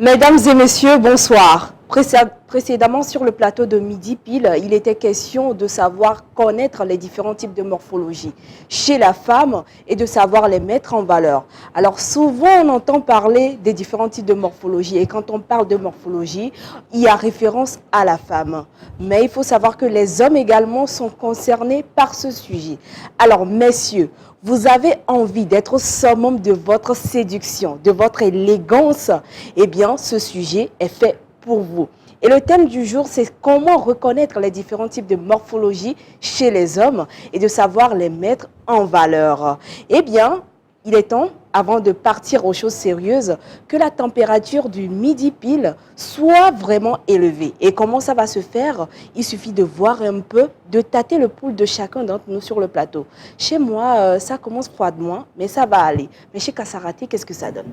Mesdames et messieurs, bonsoir. Précédemment, sur le plateau de Midi Pile, il était question de savoir connaître les différents types de morphologie chez la femme et de savoir les mettre en valeur. Alors souvent, on entend parler des différents types de morphologie et quand on parle de morphologie, il y a référence à la femme. Mais il faut savoir que les hommes également sont concernés par ce sujet. Alors messieurs, vous avez envie d'être au summum de votre séduction, de votre élégance, eh bien, ce sujet est fait pour vous. Et le thème du jour, c'est comment reconnaître les différents types de morphologie chez les hommes et de savoir les mettre en valeur. Eh bien, il est temps, avant de partir aux choses sérieuses, que la température du midi pile soit vraiment élevée. Et comment ça va se faire? Il suffit de voir un peu, de tâter le pouls de chacun d'entre nous sur le plateau. Chez moi, ça commence froidement, mais ça va aller. Mais chez Kasaraté, qu'est-ce que ça donne?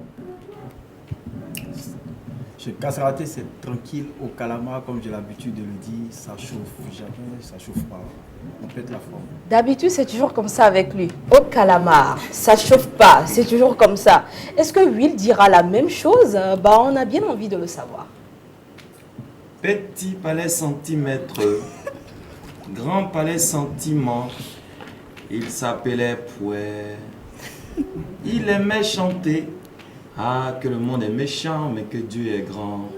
Chez Kasaraté, c'est tranquille. Au calamar, comme j'ai l'habitude de le dire, ça chauffe jamais, ça chauffe pas. On pète la forme. D'habitude, c'est toujours comme ça avec lui. Au calamar, ça chauffe pas, c'est toujours comme ça. Est-ce que Will dira la même chose? On a bien envie de le savoir. Petit palais centimètre, grand palais sentiment, il s'appelait Pouet. Il aimait chanter. Ah, que le monde est méchant, mais que Dieu est grand.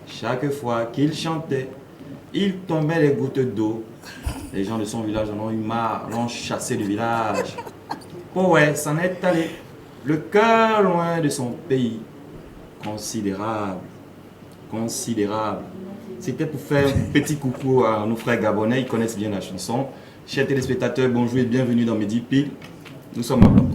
Chaque fois qu'il chantait, il tombait les gouttes d'eau. Les gens de son village en ont eu marre, l'ont chassé du village. Pouet s'en est allé, le cœur loin de son pays. Considérable, considérable. C'était pour faire un petit coucou à nos frères gabonais, ils connaissent bien la chanson. Chers téléspectateurs, bonjour et bienvenue dans Midi Pile. Nous sommes à bord.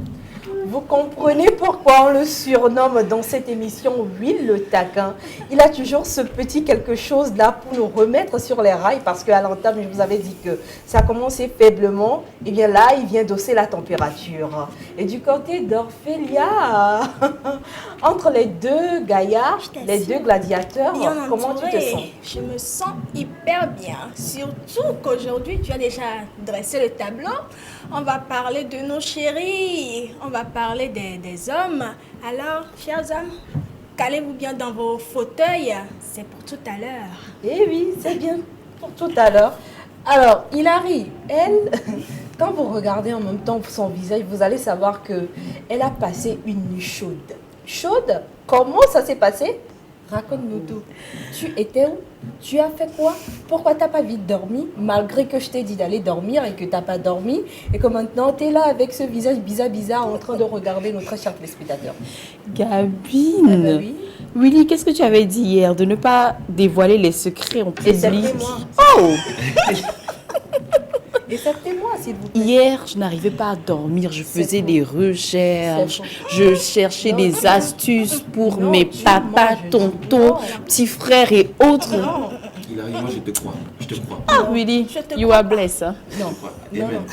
Vous comprenez pourquoi on le surnomme dans cette émission Will le taquin. Il a toujours ce petit quelque chose là pour nous remettre sur les rails parce qu'à l'entame, je vous avais dit que ça commençait faiblement. Et bien là, il vient d'hausser la température. Et du côté d'Orphélia, entre les deux gaillards, les deux gladiateurs, comment tu te sens? Je me sens hyper bien. Surtout qu'aujourd'hui, tu as déjà dressé le tableau. On va parler de nos chéris. On va parler des hommes. Alors, chers hommes, calez-vous bien dans vos fauteuils. C'est pour tout à l'heure. Eh oui, c'est bien pour tout à l'heure. Alors, Hilary, elle, quand vous regardez en même temps son visage, vous allez savoir qu'elle a passé une nuit chaude. Chaude? Comment ça s'est passé? Raconte-nous tout. Tu étais où? Tu as fait quoi? Pourquoi tu n'as pas vite dormi? Malgré que je t'ai dit d'aller dormir et que tu n'as pas dormi. Et que maintenant tu es là avec ce visage bizarre en train de regarder nos très chers téléspectateurs. Gabine, Eh ben oui. Willy, qu'est-ce que tu avais dit hier? De ne pas dévoiler les secrets en public. Déceptez-moi. Oh! Déceptez-moi, s'il vous plaît. Hier, je n'arrivais pas à dormir. Je faisais faux. des recherches. C'est Je cherchais Non, des non. astuces pour Non, mes tu papas, mens, je dis tontons, non. petits frères et autres. Non, Il arrive, moi je te crois, je te crois. Ah, Willy, Je te you crois are pas. blessed. Hein? non, non, Amen. non.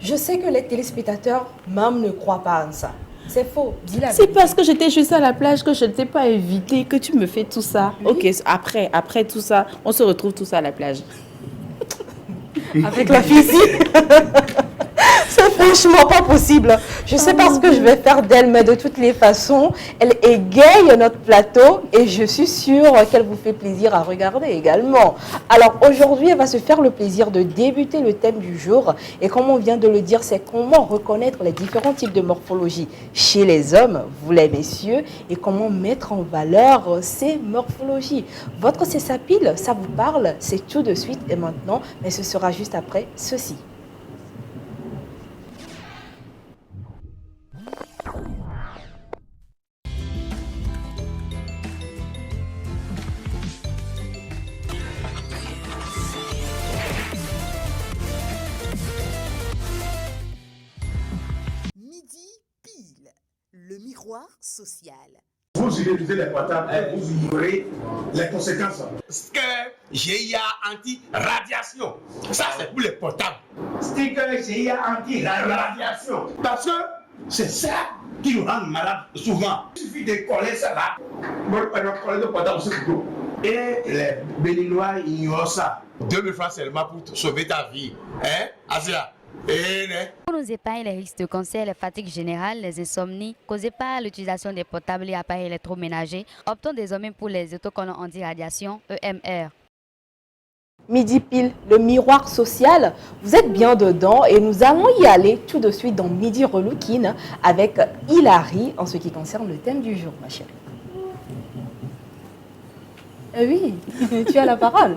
Je sais que les téléspectateurs, même, ne croient pas en ça. C'est faux. Dis la C'est vérité. parce que j'étais juste à la plage que je ne t'ai pas invité que tu me fais tout ça. Oui. Ok, après tout ça, on se retrouve tous à la plage. Avec la physique. C'est franchement pas possible. Je sais pas ce que je vais faire d'elle, mais de toutes les façons, elle égaye notre plateau et je suis sûre qu'elle vous fait plaisir à regarder également. Alors aujourd'hui, elle va se faire le plaisir de débuter le thème du jour. Et comme on vient de le dire, c'est comment reconnaître les différents types de morphologie chez les hommes, vous les messieurs, et comment mettre en valeur ces morphologies. Votre cessapile, ça vous parle? C'est tout de suite et maintenant, mais ce sera juste après ceci. Midi pile, le miroir social. Vous utilisez les portables et vous ignorez les conséquences. Sticker GIA anti-radiation. Ça, c'est pour les portables. Sticker GIA anti-radiation. Parce que c'est ça qui nous rend malades souvent. Il suffit de coller ça là. Bon, on va coller le portable sur le dos. Et les Béninois ignorent ça. 2000 francs seulement pour sauver ta vie. Hein, Asia? Pour nous épargner les risques de cancer, les fatigues générales, les insomnies causées par l'utilisation des portables et appareils électroménagers, optons désormais pour les autocollants anti-radiation EMR. Midi Pile, le miroir social, vous êtes bien dedans et nous allons y aller tout de suite dans Midi Relooking avec Hilary en ce qui concerne le thème du jour, ma chérie. Oui, tu as la parole.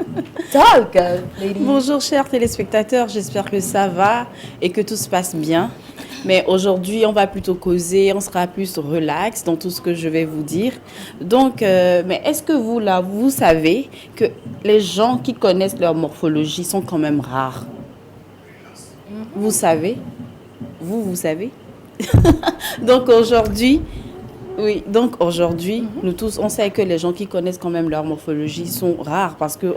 Talk, lady. Bonjour chers téléspectateurs, j'espère que ça va et que tout se passe bien. Mais aujourd'hui, on va plutôt causer, on sera plus relax dans tout ce que je vais vous dire. Donc, mais est-ce que vous, là, vous savez que les gens qui connaissent leur morphologie sont quand même rares? Vous savez? Vous savez? Donc aujourd'hui... Oui, donc aujourd'hui, nous tous, on sait que les gens qui connaissent quand même leur morphologie sont rares parce que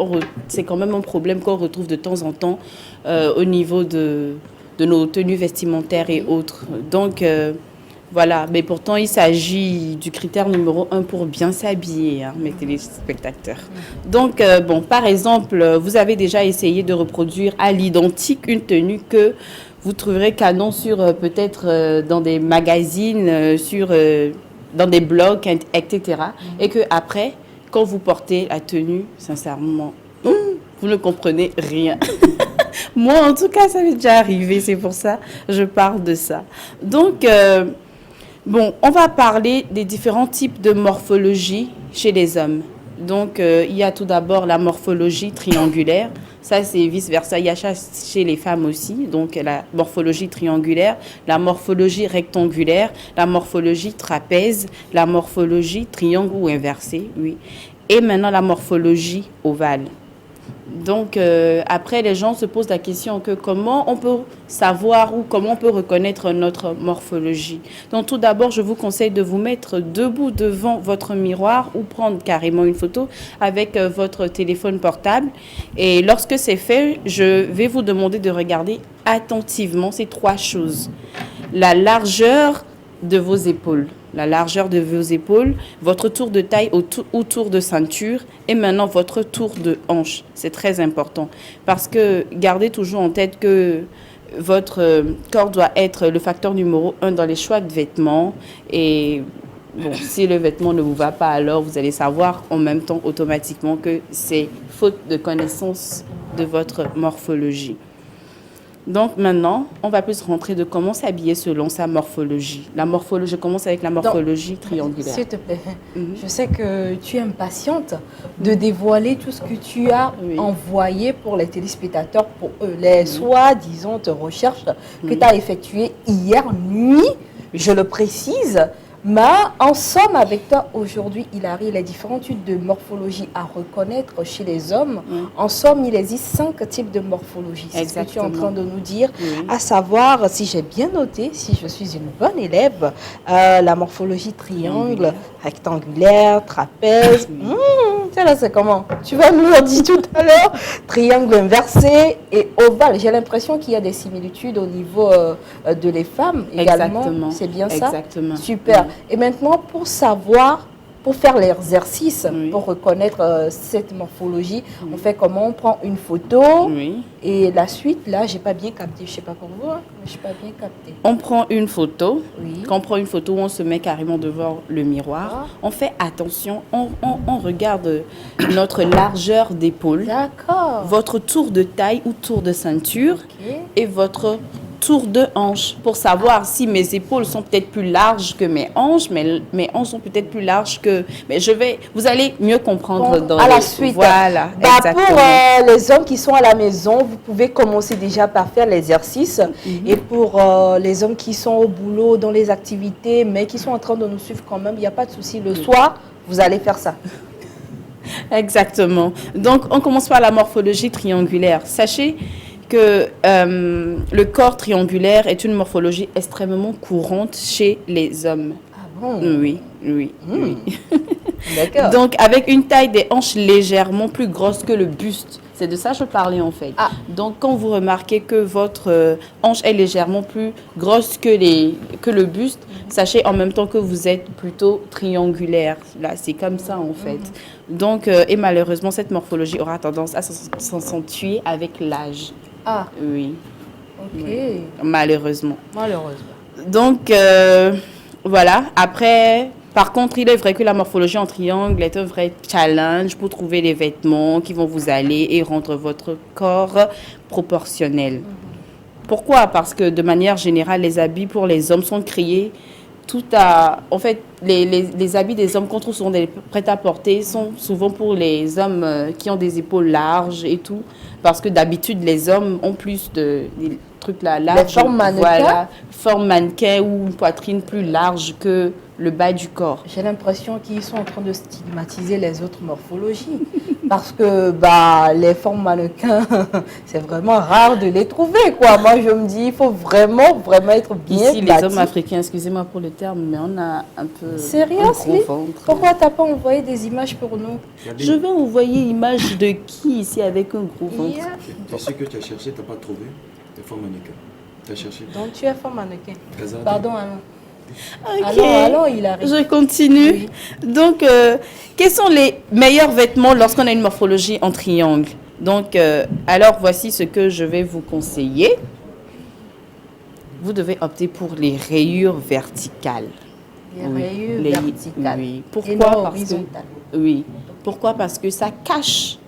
c'est quand même un problème qu'on retrouve de temps en temps au niveau de nos tenues vestimentaires et autres. Donc, voilà, mais pourtant, il s'agit du critère numéro 1 pour bien s'habiller, hein, mes téléspectateurs. Donc, bon, par exemple, vous avez déjà essayé de reproduire à l'identique une tenue que vous trouverez canon sur peut-être dans des magazines, dans des blogs, etc. Et que après, quand vous portez la tenue, sincèrement, vous ne comprenez rien. Moi, en tout cas, ça m'est déjà arrivé. C'est pour ça que je parle de ça. Donc, bon, on va parler des différents types de morphologie chez les hommes. Donc, il y a tout d'abord la morphologie triangulaire. Ça, c'est vice-versa. Il y a chez les femmes aussi. Donc, la morphologie triangulaire, la morphologie rectangulaire, la morphologie trapèze, la morphologie triangle ou inversée, oui. Et maintenant, la morphologie ovale. Donc, après, les gens se posent la question que comment on peut savoir ou comment on peut reconnaître notre morphologie. Donc, tout d'abord, je vous conseille de vous mettre debout devant votre miroir ou prendre carrément une photo avec votre téléphone portable. Et lorsque c'est fait, je vais vous demander de regarder attentivement ces trois choses. La largeur de vos épaules. La largeur de vos épaules, votre tour de taille ou tour de ceinture et maintenant votre tour de hanche. C'est très important parce que gardez toujours en tête que votre corps doit être le facteur numéro 1 dans les choix de vêtements et bon, si le vêtement ne vous va pas, alors vous allez savoir en même temps automatiquement que c'est faute de connaissance de votre morphologie. Donc maintenant, on va plus rentrer de comment s'habiller selon sa morphologie. La morphologie, je commence avec la morphologie triangulaire. S'il te plaît, je sais que tu es impatiente de dévoiler tout ce que tu as envoyé pour les téléspectateurs, pour eux, les soi-disant recherches que tu as effectuées hier nuit, je le précise. Mais en somme, avec toi aujourd'hui, Hilary, les différents types de morphologie à reconnaître chez les hommes, en somme, il existe 5 types de morphologie. C'est ce que tu es en train de nous dire, à savoir, si j'ai bien noté, si je suis une bonne élève, la morphologie triangle, rectangulaire, trapèze. Tiens là, c'est comment? Tu vas nous le dire tout à l'heure. Triangle inversé et ovale. J'ai l'impression qu'il y a des similitudes au niveau de les femmes également. C'est bien ça? Exactement. Super. Et maintenant, pour savoir, pour faire l'exercice, pour reconnaître cette morphologie, on fait comment? On prend une photo et la suite, là, j'ai pas bien capté. Je sais pas pour vous, hein, mais je n'ai pas bien capté. On prend une photo. Quand on prend une photo, on se met carrément devant le miroir. On fait attention, on regarde notre largeur d'épaule, votre tour de taille ou tour de ceinture et votre tour de hanche pour savoir si mes épaules sont peut-être plus larges que mes hanches, mais mes hanches sont peut-être plus larges que... Mais vous allez mieux comprendre à la suite. Voilà, exactement. Pour les hommes qui sont à la maison, vous pouvez commencer déjà par faire l'exercice. Et pour les hommes qui sont au boulot, dans les activités, mais qui sont en train de nous suivre quand même, il n'y a pas de souci. Le soir, vous allez faire ça. Exactement. Donc, on commence par la morphologie triangulaire. Sachez que le corps triangulaire est une morphologie extrêmement courante chez les hommes. Ah bon? Oui. D'accord. Donc, avec une taille des hanches légèrement plus grosse que le buste. C'est de ça que je parlais en fait. Donc, quand vous remarquez que votre hanche est légèrement plus grosse que le buste, sachez en même temps que vous êtes plutôt triangulaire. Là, c'est comme ça en fait. Donc, et malheureusement, cette morphologie aura tendance à s'accentuer avec l'âge. Oui. Ok. Oui, malheureusement. Malheureusement. Donc, voilà. Après, par contre, il est vrai que la morphologie en triangle est un vrai challenge pour trouver les vêtements qui vont vous aller et rendre votre corps proportionnel. Pourquoi? Parce que de manière générale, les habits pour les hommes sont créés tout à... En fait, les habits des hommes qu'on trouve souvent des prêt-à-porter sont souvent pour les hommes qui ont des épaules larges et tout. Parce que d'habitude, les hommes ont plus des trucs là, larges. formes mannequin? Voilà, forme mannequin ou une poitrine plus large que le bas du corps. J'ai l'impression qu'ils sont en train de stigmatiser les autres morphologies. Parce que bah, les formes mannequins, c'est vraiment rare de les trouver, quoi. Moi, je me dis, il faut vraiment être bien Ici, les bâti. hommes africains, excusez-moi pour le terme, mais on a un peu Sérieux, un gros Sli? ventre. Pourquoi t'as pas envoyé des images pour nous? Je vais envoyer image de qui ici avec un gros ventre? Yeah. Tu sais que tu as cherché, tu n'as pas trouvé les formes mannequins. Tu as cherché. Donc tu es forme mannequin. Hasard. Pardon, Alain. Ok, Allons, il arrive. je continue. Oui. Donc, quels sont les meilleurs vêtements lorsqu'on a une morphologie en triangle? Donc, alors voici ce que je vais vous conseiller. Vous devez opter pour les rayures verticales. Les Oui, rayures les- verticales. oui. Et Pourquoi? non Parce que, horizontales. oui. Pourquoi? Parce que ça cache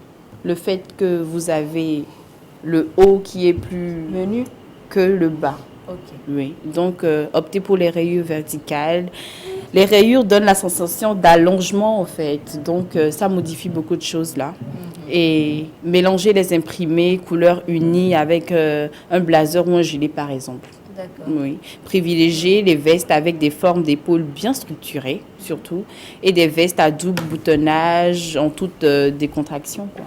le fait que vous avez le haut qui est plus Menu. que le bas. Ok. Oui, donc optez pour les rayures verticales. Les rayures donnent la sensation d'allongement en fait, donc ça modifie beaucoup de choses là. Et mélanger les imprimés couleurs unies avec un blazer ou un gilet par exemple. D'accord. Oui, privilégier les vestes avec des formes d'épaules bien structurées surtout et des vestes à double boutonnage en toute décontraction quoi.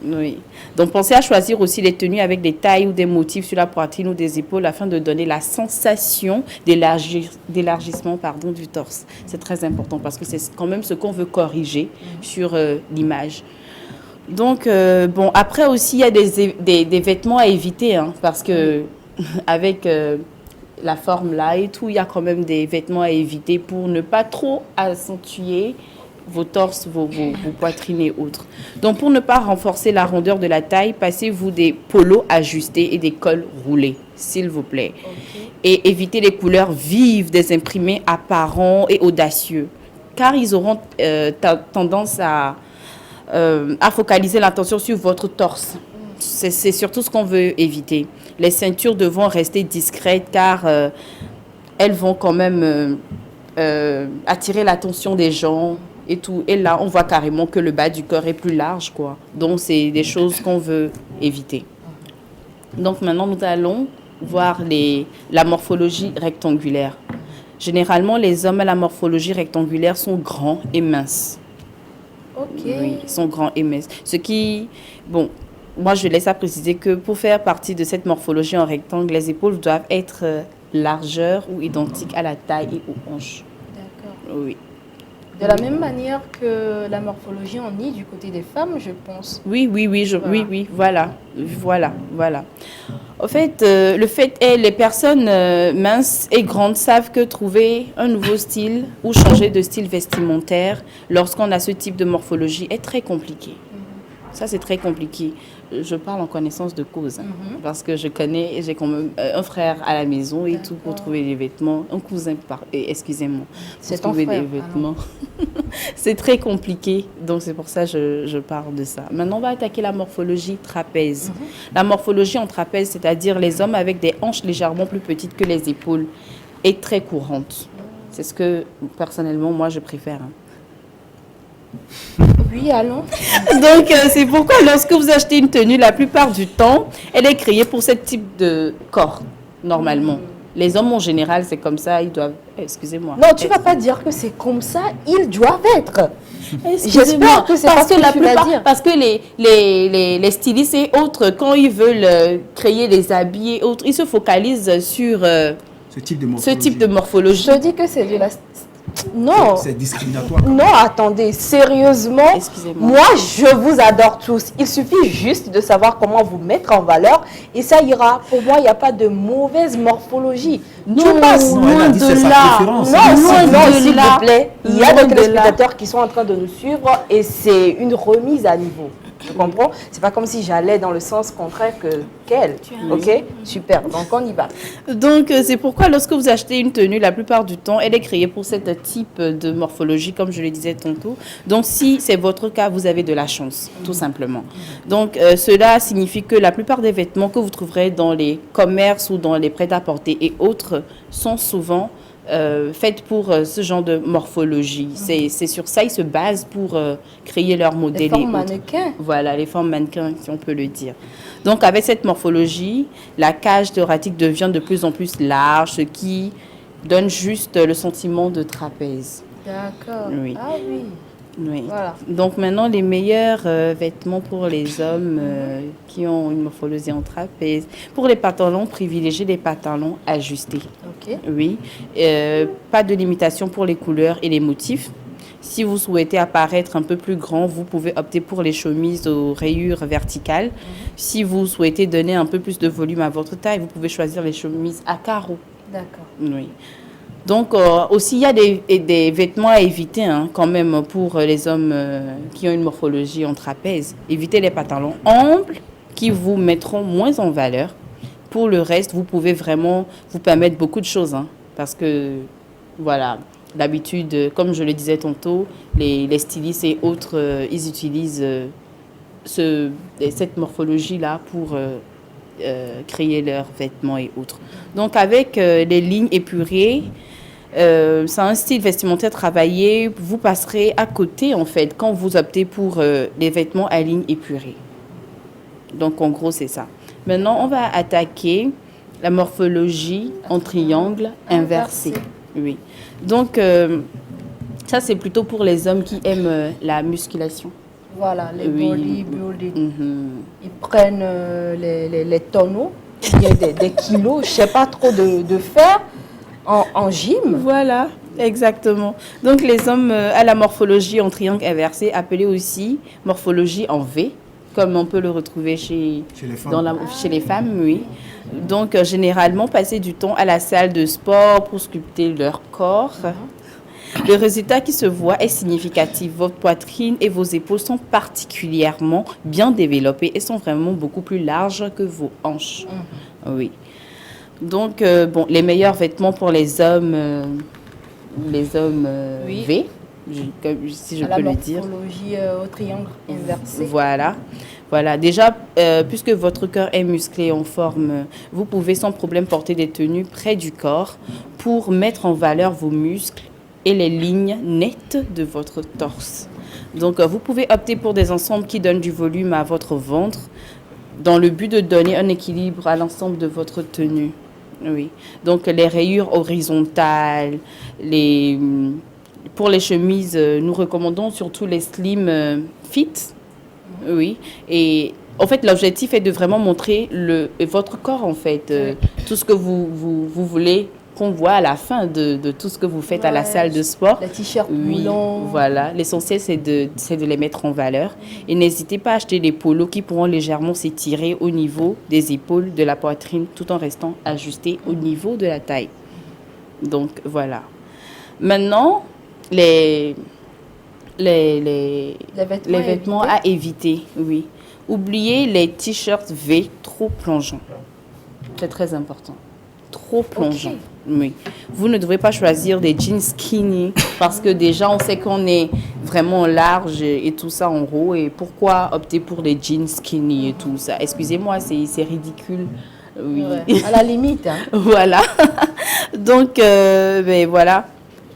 Oui. Donc, pensez à choisir aussi les tenues avec des tailles ou des motifs sur la poitrine ou des épaules afin de donner la sensation d'élargissement du torse. C'est très important parce que c'est quand même ce qu'on veut corriger sur l'image. Donc, bon, après aussi, il y a des vêtements à éviter hein, parce que avec la forme là et tout, il y a quand même des vêtements à éviter pour ne pas trop accentuer vos torses, vos poitrines et autres. Donc, pour ne pas renforcer la rondeur de la taille, passez-vous des polos ajustés et des cols roulés, s'il vous plaît. Et évitez les couleurs vives des imprimés apparents et audacieux, car ils auront tendance à focaliser l'attention sur votre torse. C'est surtout ce qu'on veut éviter. Les ceintures devront rester discrètes, car elles vont quand même attirer l'attention des gens. Et tout. Et là, on voit carrément que le bas du corps est plus large, quoi. Donc, c'est des choses qu'on veut éviter. Donc, maintenant, nous allons voir la morphologie rectangulaire. Généralement, les hommes à la morphologie rectangulaire sont grands et minces. Ok. Oui, ils sont grands et minces. Ce qui, bon, moi, je laisse à préciser que pour faire partie de cette morphologie en rectangle, les épaules doivent être largeur ou identiques à la taille et aux hanches. D'accord. Oui. De la même manière que la morphologie en I du côté des femmes, je pense. Oui, voilà. En fait, le fait est, les personnes minces et grandes savent que trouver un nouveau style ou changer de style vestimentaire lorsqu'on a ce type de morphologie est très compliqué. Ça, c'est très compliqué. Je parle en connaissance de cause, hein, parce que j'ai quand même un frère à la maison et tout pour trouver des vêtements, un cousin, excusez-moi, C'est pour ton trouver frère, des vêtements. C'est très compliqué, donc c'est pour ça que je parle de ça. Maintenant, on va attaquer la morphologie trapèze. La morphologie en trapèze, c'est-à-dire les hommes avec des hanches légèrement plus petites que les épaules, est très courante. C'est ce que, personnellement, moi, je préfère. Hein. Oui, allons. Donc, c'est pourquoi lorsque vous achetez une tenue, la plupart du temps, elle est créée pour ce type de corps, normalement. Les hommes, en général, c'est comme ça, ils doivent... Excusez-moi. Non, tu ne vas pas dire que c'est comme ça, ils doivent être. Excusez-moi. J'espère que c'est parce pas ce que tu vas plupart, dire. parce que les stylistes et autres, quand ils veulent créer des habits et autres, ils se focalisent sur Ce type de morphologie. ce type de morphologie. Je dis que c'est de la... Non. C'est discriminatoire. Non, attendez, sérieusement, Excusez-moi. moi je vous adore tous. Il suffit juste de savoir comment vous mettre en valeur et ça ira. Pour moi, il n'y a pas de mauvaise morphologie. Non, tu passes non, elle a loin dit de c'est sa là. préférence. Non, Loin non, de s'il là. vous plaît. Il y a Loin des de téléspectateurs qui sont en train de nous suivre et c'est une remise à niveau. Tu comprends? C'est pas comme si j'allais dans le sens contraire qu'elle. Ok? Super. Donc, on y va. Donc, c'est pourquoi lorsque vous achetez une tenue, la plupart du temps, elle est créée pour ce type de morphologie, comme je le disais tantôt. Donc, si c'est votre cas, vous avez de la chance, tout simplement. Donc, cela signifie que la plupart des vêtements que vous trouverez dans les commerces ou dans les prêt-à-porter et autres sont souvent faites pour ce genre de morphologie. C'est sur ça ils se basent pour créer leur modèle. Les formes mannequins. Voilà, les formes mannequins, si on peut le dire. Donc, avec cette morphologie, la cage thoracique devient de plus en plus large, ce qui donne juste le sentiment de trapèze. D'accord. Oui. Ah oui. Oui. Voilà. Donc maintenant, les meilleurs vêtements pour les hommes qui ont une morphologie en trapèze. Pour les pantalons, privilégiez les pantalons ajustés. Ok. Oui. Pas de limitation pour les couleurs et les motifs. Si vous souhaitez apparaître un peu plus grand, vous pouvez opter pour les chemises aux rayures verticales. Si vous souhaitez donner un peu plus de volume à votre taille, vous pouvez choisir les chemises à carreaux. D'accord. Oui. Donc, aussi, il y a des vêtements à éviter quand même pour les hommes qui ont une morphologie en trapèze. Évitez les pantalons amples qui vous mettront moins en valeur. Pour le reste, vous pouvez vraiment vous permettre beaucoup de choses. Parce que, voilà, d'habitude, comme je le disais tantôt, les stylistes et autres, ils utilisent cette morphologie-là pour créer leurs vêtements et autres. Donc, avec les lignes épurées, c'est un style vestimentaire travaillé. Vous passerez à côté, en fait, quand vous optez pour les vêtements à lignes épurées. Donc, en gros, c'est ça. Maintenant, on va attaquer la morphologie en triangle inversé. Oui. Donc, ça, c'est plutôt pour les hommes qui aiment la musculation. Voilà, les bodybuilding. Mhm. Ils prennent les tonneaux, il y a des kilos, je sais pas trop de fer en gym. Voilà, exactement. Donc, les hommes à la morphologie en triangle inversé, appelée aussi morphologie en V, comme on peut le retrouver chez les femmes. Chez les femmes, oui. Donc, généralement, passer du temps à la salle de sport pour sculpter leur corps. Le résultat qui se voit est significatif. Votre poitrine et vos épaules sont particulièrement bien développées et sont vraiment beaucoup plus larges que vos hanches. Oui. Donc, bon, les meilleurs vêtements pour les hommes Oui. V, si je peux le dire. La morphologie au triangle inversé. Voilà. Voilà. Déjà, puisque votre cœur est musclé en forme, vous pouvez sans problème porter des tenues près du corps pour mettre en valeur vos muscles et les lignes nettes de votre torse. Donc, vous pouvez opter pour des ensembles qui donnent du volume à votre ventre dans le but de donner un équilibre à l'ensemble de votre tenue. Oui. Donc, les rayures horizontales, pour les chemises, nous recommandons surtout les slim fit. Oui. Et en fait, l'objectif est de vraiment montrer votre corps, en fait. Tout ce que vous voulez qu'on voit à la fin de tout ce que vous faites à la salle de sport. Les t-shirts Oui, moulants. voilà. L'essentiel, c'est de les mettre en valeur. Et n'hésitez pas à acheter des polos qui pourront légèrement s'étirer au niveau des épaules, de la poitrine, tout en restant ajustés au niveau de la taille. Donc, voilà. Maintenant, les vêtements à éviter, oui. Oubliez les t-shirts V trop plongeants. C'est très important. Trop plongeants. Oui. Vous ne devrez pas choisir des jeans skinny parce que déjà, on sait qu'on est vraiment large et tout ça en haut. Et pourquoi opter pour des jeans skinny et tout ça? Excusez-moi, c'est ridicule. Oui. Ouais, à la limite. Voilà. Donc, ben voilà.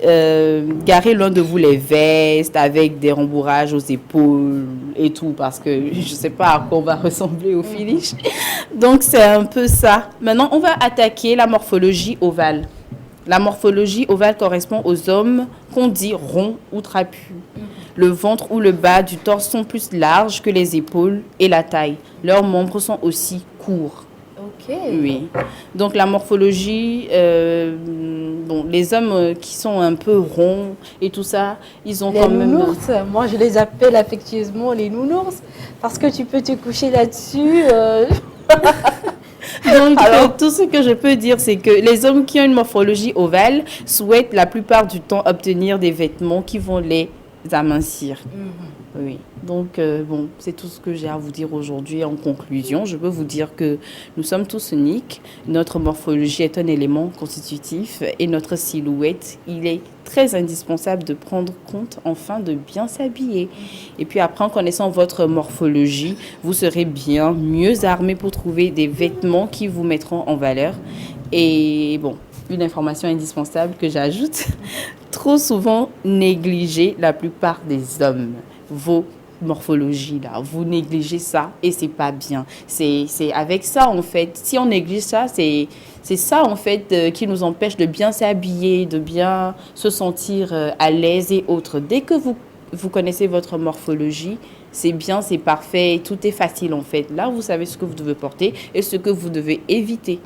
Garez loin de vous les vestes avec des rembourrages aux épaules et tout parce que je ne sais pas à quoi on va ressembler au finish. Donc, c'est un peu ça. Maintenant, on va attaquer la morphologie ovale. La morphologie ovale correspond aux hommes qu'on dit ronds ou trapus. Le ventre ou le bas du torse sont plus larges que les épaules et la taille. Leurs membres sont aussi courts. Ok. Oui. Donc, la morphologie, bon, les hommes qui sont un peu ronds et tout ça, ils ont quand même... Les nounours, moi je les appelle affectueusement les nounours parce que tu peux te coucher là-dessus. Donc, tout ce que je peux dire, c'est que les hommes qui ont une morphologie ovale souhaitent la plupart du temps obtenir des vêtements qui vont les amincir. Oui, donc bon, c'est tout ce que j'ai à vous dire aujourd'hui. En conclusion, je peux vous dire que nous sommes tous uniques. Notre morphologie est un élément constitutif et notre silhouette, il est très indispensable de prendre compte enfin de bien s'habiller. Et puis après, en connaissant votre morphologie, vous serez bien mieux armé pour trouver des vêtements qui vous mettront en valeur. Et bon, une information indispensable que j'ajoute, trop souvent négligée la plupart des hommes. Vos morphologies là, vous négligez ça et c'est pas bien. C'est avec ça en fait, si on néglige ça, c'est ça en fait qui nous empêche de bien s'habiller, de bien se sentir à l'aise et autres. Dès que vous connaissez votre morphologie, c'est bien, c'est parfait, tout est facile en fait. Là, vous savez ce que vous devez porter et ce que vous devez éviter.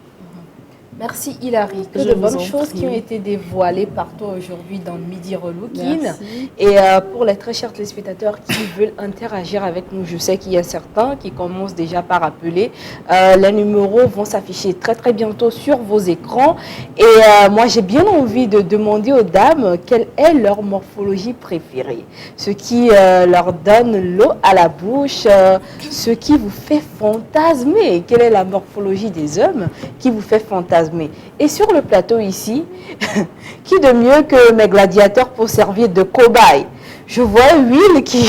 Merci Hilary. Que Je de vous bonnes en choses prie. qui ont été dévoilées par toi aujourd'hui dans Midi Relooking. Merci. Et pour les très chers téléspectateurs qui veulent interagir avec nous, je sais qu'il y a certains qui commencent déjà par appeler. Les numéros vont s'afficher très très bientôt sur vos écrans. Et moi j'ai bien envie de demander aux dames quelle est leur morphologie préférée. Ce qui leur donne l'eau à la bouche, ce qui vous fait fantasmer. Quelle est la morphologie des hommes qui vous fait fantasmer? Et sur le plateau ici, qui de mieux que mes gladiateurs pour servir de cobaye? Je vois Will qui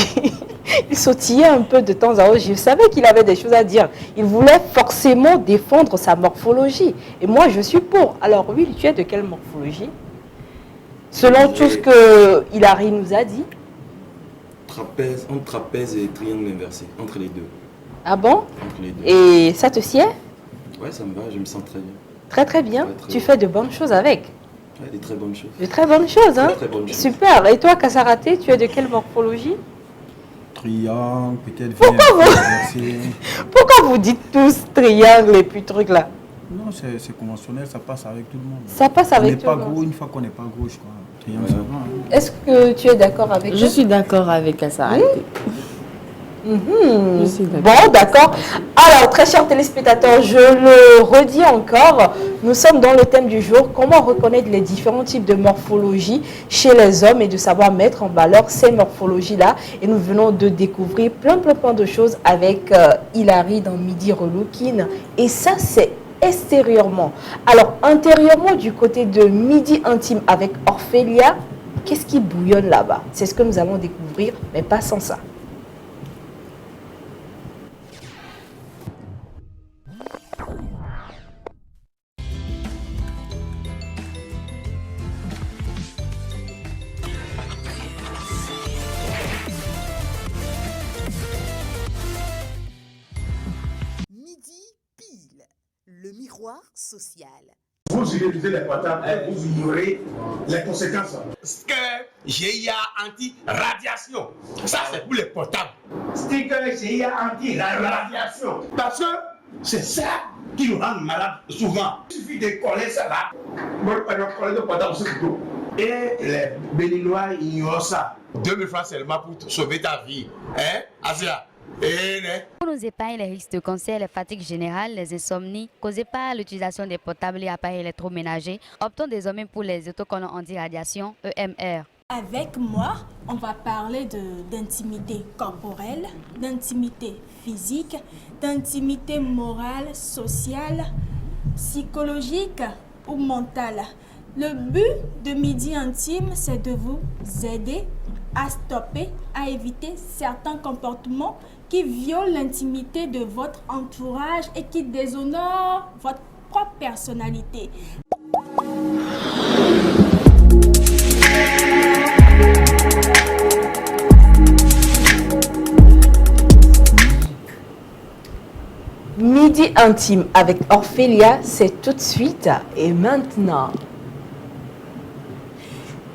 il sautillait un peu de temps à autre. Je savais qu'il avait des choses à dire. Il voulait forcément défendre sa morphologie. Et moi, je suis pour. Alors Will, tu es de quelle morphologie? Selon tout ce que Hilary nous a dit. Trapèze, entre trapèze et triangle inversé, entre les deux. Ah bon? Entre les deux. Et ça te sied? Ouais, ça me va, je me sens très bien. Très très bien. Ouais, très Tu bien. fais de bonnes choses avec. Ouais, des très bonnes choses. De très bonnes choses, hein? Très bonnes choses. Super. Et toi, Kassaraté, tu es de quelle morphologie? Triangle, peut-être Pourquoi inversé. Pourquoi vous dites tous triangle et puis trucs là? Non, c'est conventionnel, ça passe avec tout le monde. Ça passe On avec n'est tout pas le monde. gros une fois qu'on n'est pas gros, je crois. Triangle, ça va. Hein. Est-ce que tu es d'accord avec Je eux? suis d'accord avec Kassaraté. Mhm. Je suis d'accord. Bon, d'accord. Alors, très chers téléspectateurs, je le redis encore, nous sommes dans le thème du jour, comment reconnaître les différents types de morphologie chez les hommes et de savoir mettre en valeur ces morphologies-là. Et nous venons de découvrir plein de choses avec Hilary dans Midi Relooking. Et ça, c'est extérieurement. Alors, intérieurement, du côté de Midi Intime avec Orphelia, qu'est-ce qui bouillonne là-bas? C'est ce que nous allons découvrir, mais pas sans ça. Midi pile, le miroir social. Vous utilisez les portables et vous ignorez les conséquences. Sticker GIA anti-radiation. Ça, c'est pour les portables. Sticker GIA anti-radiation. Parce que c'est ça qui nous rend malades souvent. Il suffit de coller ça là. Bon, on coller le portable sur le dos. Et les Béninois ignorent ça. 2000 francs seulement pour sauver ta vie. Hein, Asia? Eh, né? Pour nous épargner les risques de cancer, les fatigues générales, les insomnies causées par l'utilisation des portables et appareils électroménagers, optons désormais pour les autocollants anti-radiation EMR. Avec moi, on va parler d'intimité corporelle, d'intimité physique, d'intimité morale, sociale, psychologique ou mentale. Le but de Midi Intime, c'est de vous aider à stopper, à éviter certains comportements qui violent l'intimité de votre entourage et qui déshonorent votre propre personnalité. Midi Intime avec Orphelia, c'est tout de suite et maintenant.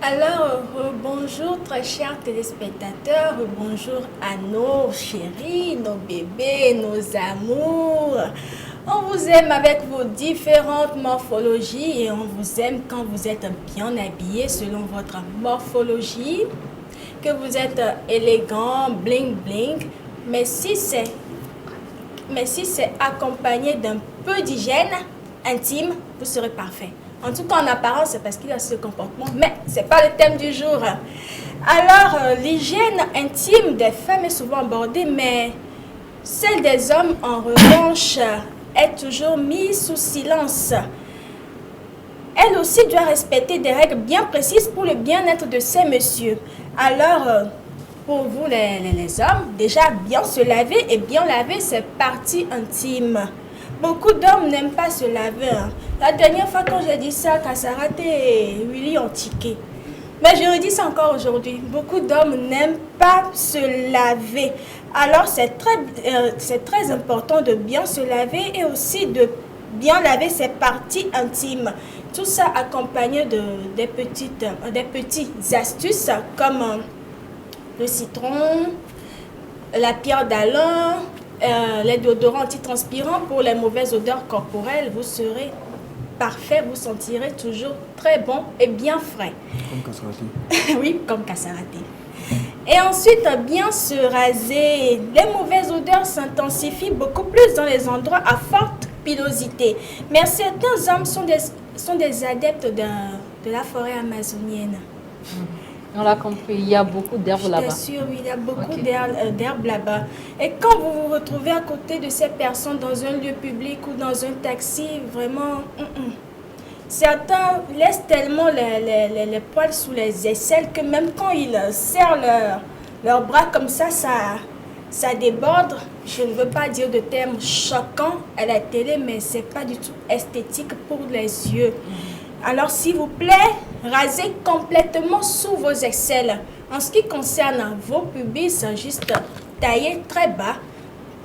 Alors, bonjour très chers téléspectateurs, bonjour à nos chéris, nos bébés, nos amours. On vous aime avec vos différentes morphologies et on vous aime quand vous êtes bien habillé selon votre morphologie, que vous êtes élégant, bling bling. Mais si c'est accompagné d'un peu d'hygiène intime, vous serez parfait. En tout cas, en apparence, c'est parce qu'il a ce comportement. Mais ce n'est pas le thème du jour. Alors, l'hygiène intime des femmes est souvent abordée, mais celle des hommes, en revanche, est toujours mise sous silence. Elle aussi doit respecter des règles bien précises pour le bien-être de ces messieurs. Alors, pour vous les hommes, déjà bien se laver et bien laver ses parties intimes. Beaucoup d'hommes n'aiment pas se laver. Hein. La dernière fois quand j'ai dit ça, Kasarate et Willy ont tiqué. Mais je redis ça encore aujourd'hui. Beaucoup d'hommes n'aiment pas se laver. Alors c'est très important de bien se laver et aussi de bien laver ses parties intimes. Tout ça accompagné des petites astuces comme le citron, la pierre d'Alain, les déodorants antitranspirants pour les mauvaises odeurs corporelles. Vous serez parfait, vous sentirez toujours très bon et bien frais. Comme Kasarate. Oui, comme Kasarate. Et ensuite, bien se raser. Les mauvaises odeurs s'intensifient beaucoup plus dans les endroits à forte pilosité. Mais certains hommes sont des adeptes de la forêt amazonienne. On l'a compris, il y a beaucoup d'herbes là-bas. Bien sûr, oui, il y a beaucoup d'herbes là-bas. Et quand vous vous retrouvez à côté de ces personnes dans un lieu public ou dans un taxi, vraiment, certains laissent tellement les poils sous les aisselles que même quand ils serrent leurs bras comme ça déborde. Je ne veux pas dire de termes choquants à la télé, mais ce n'est pas du tout esthétique pour les yeux. Alors, s'il vous plaît, rasez complètement sous vos aisselles. En ce qui concerne vos pubis, juste taillez très bas,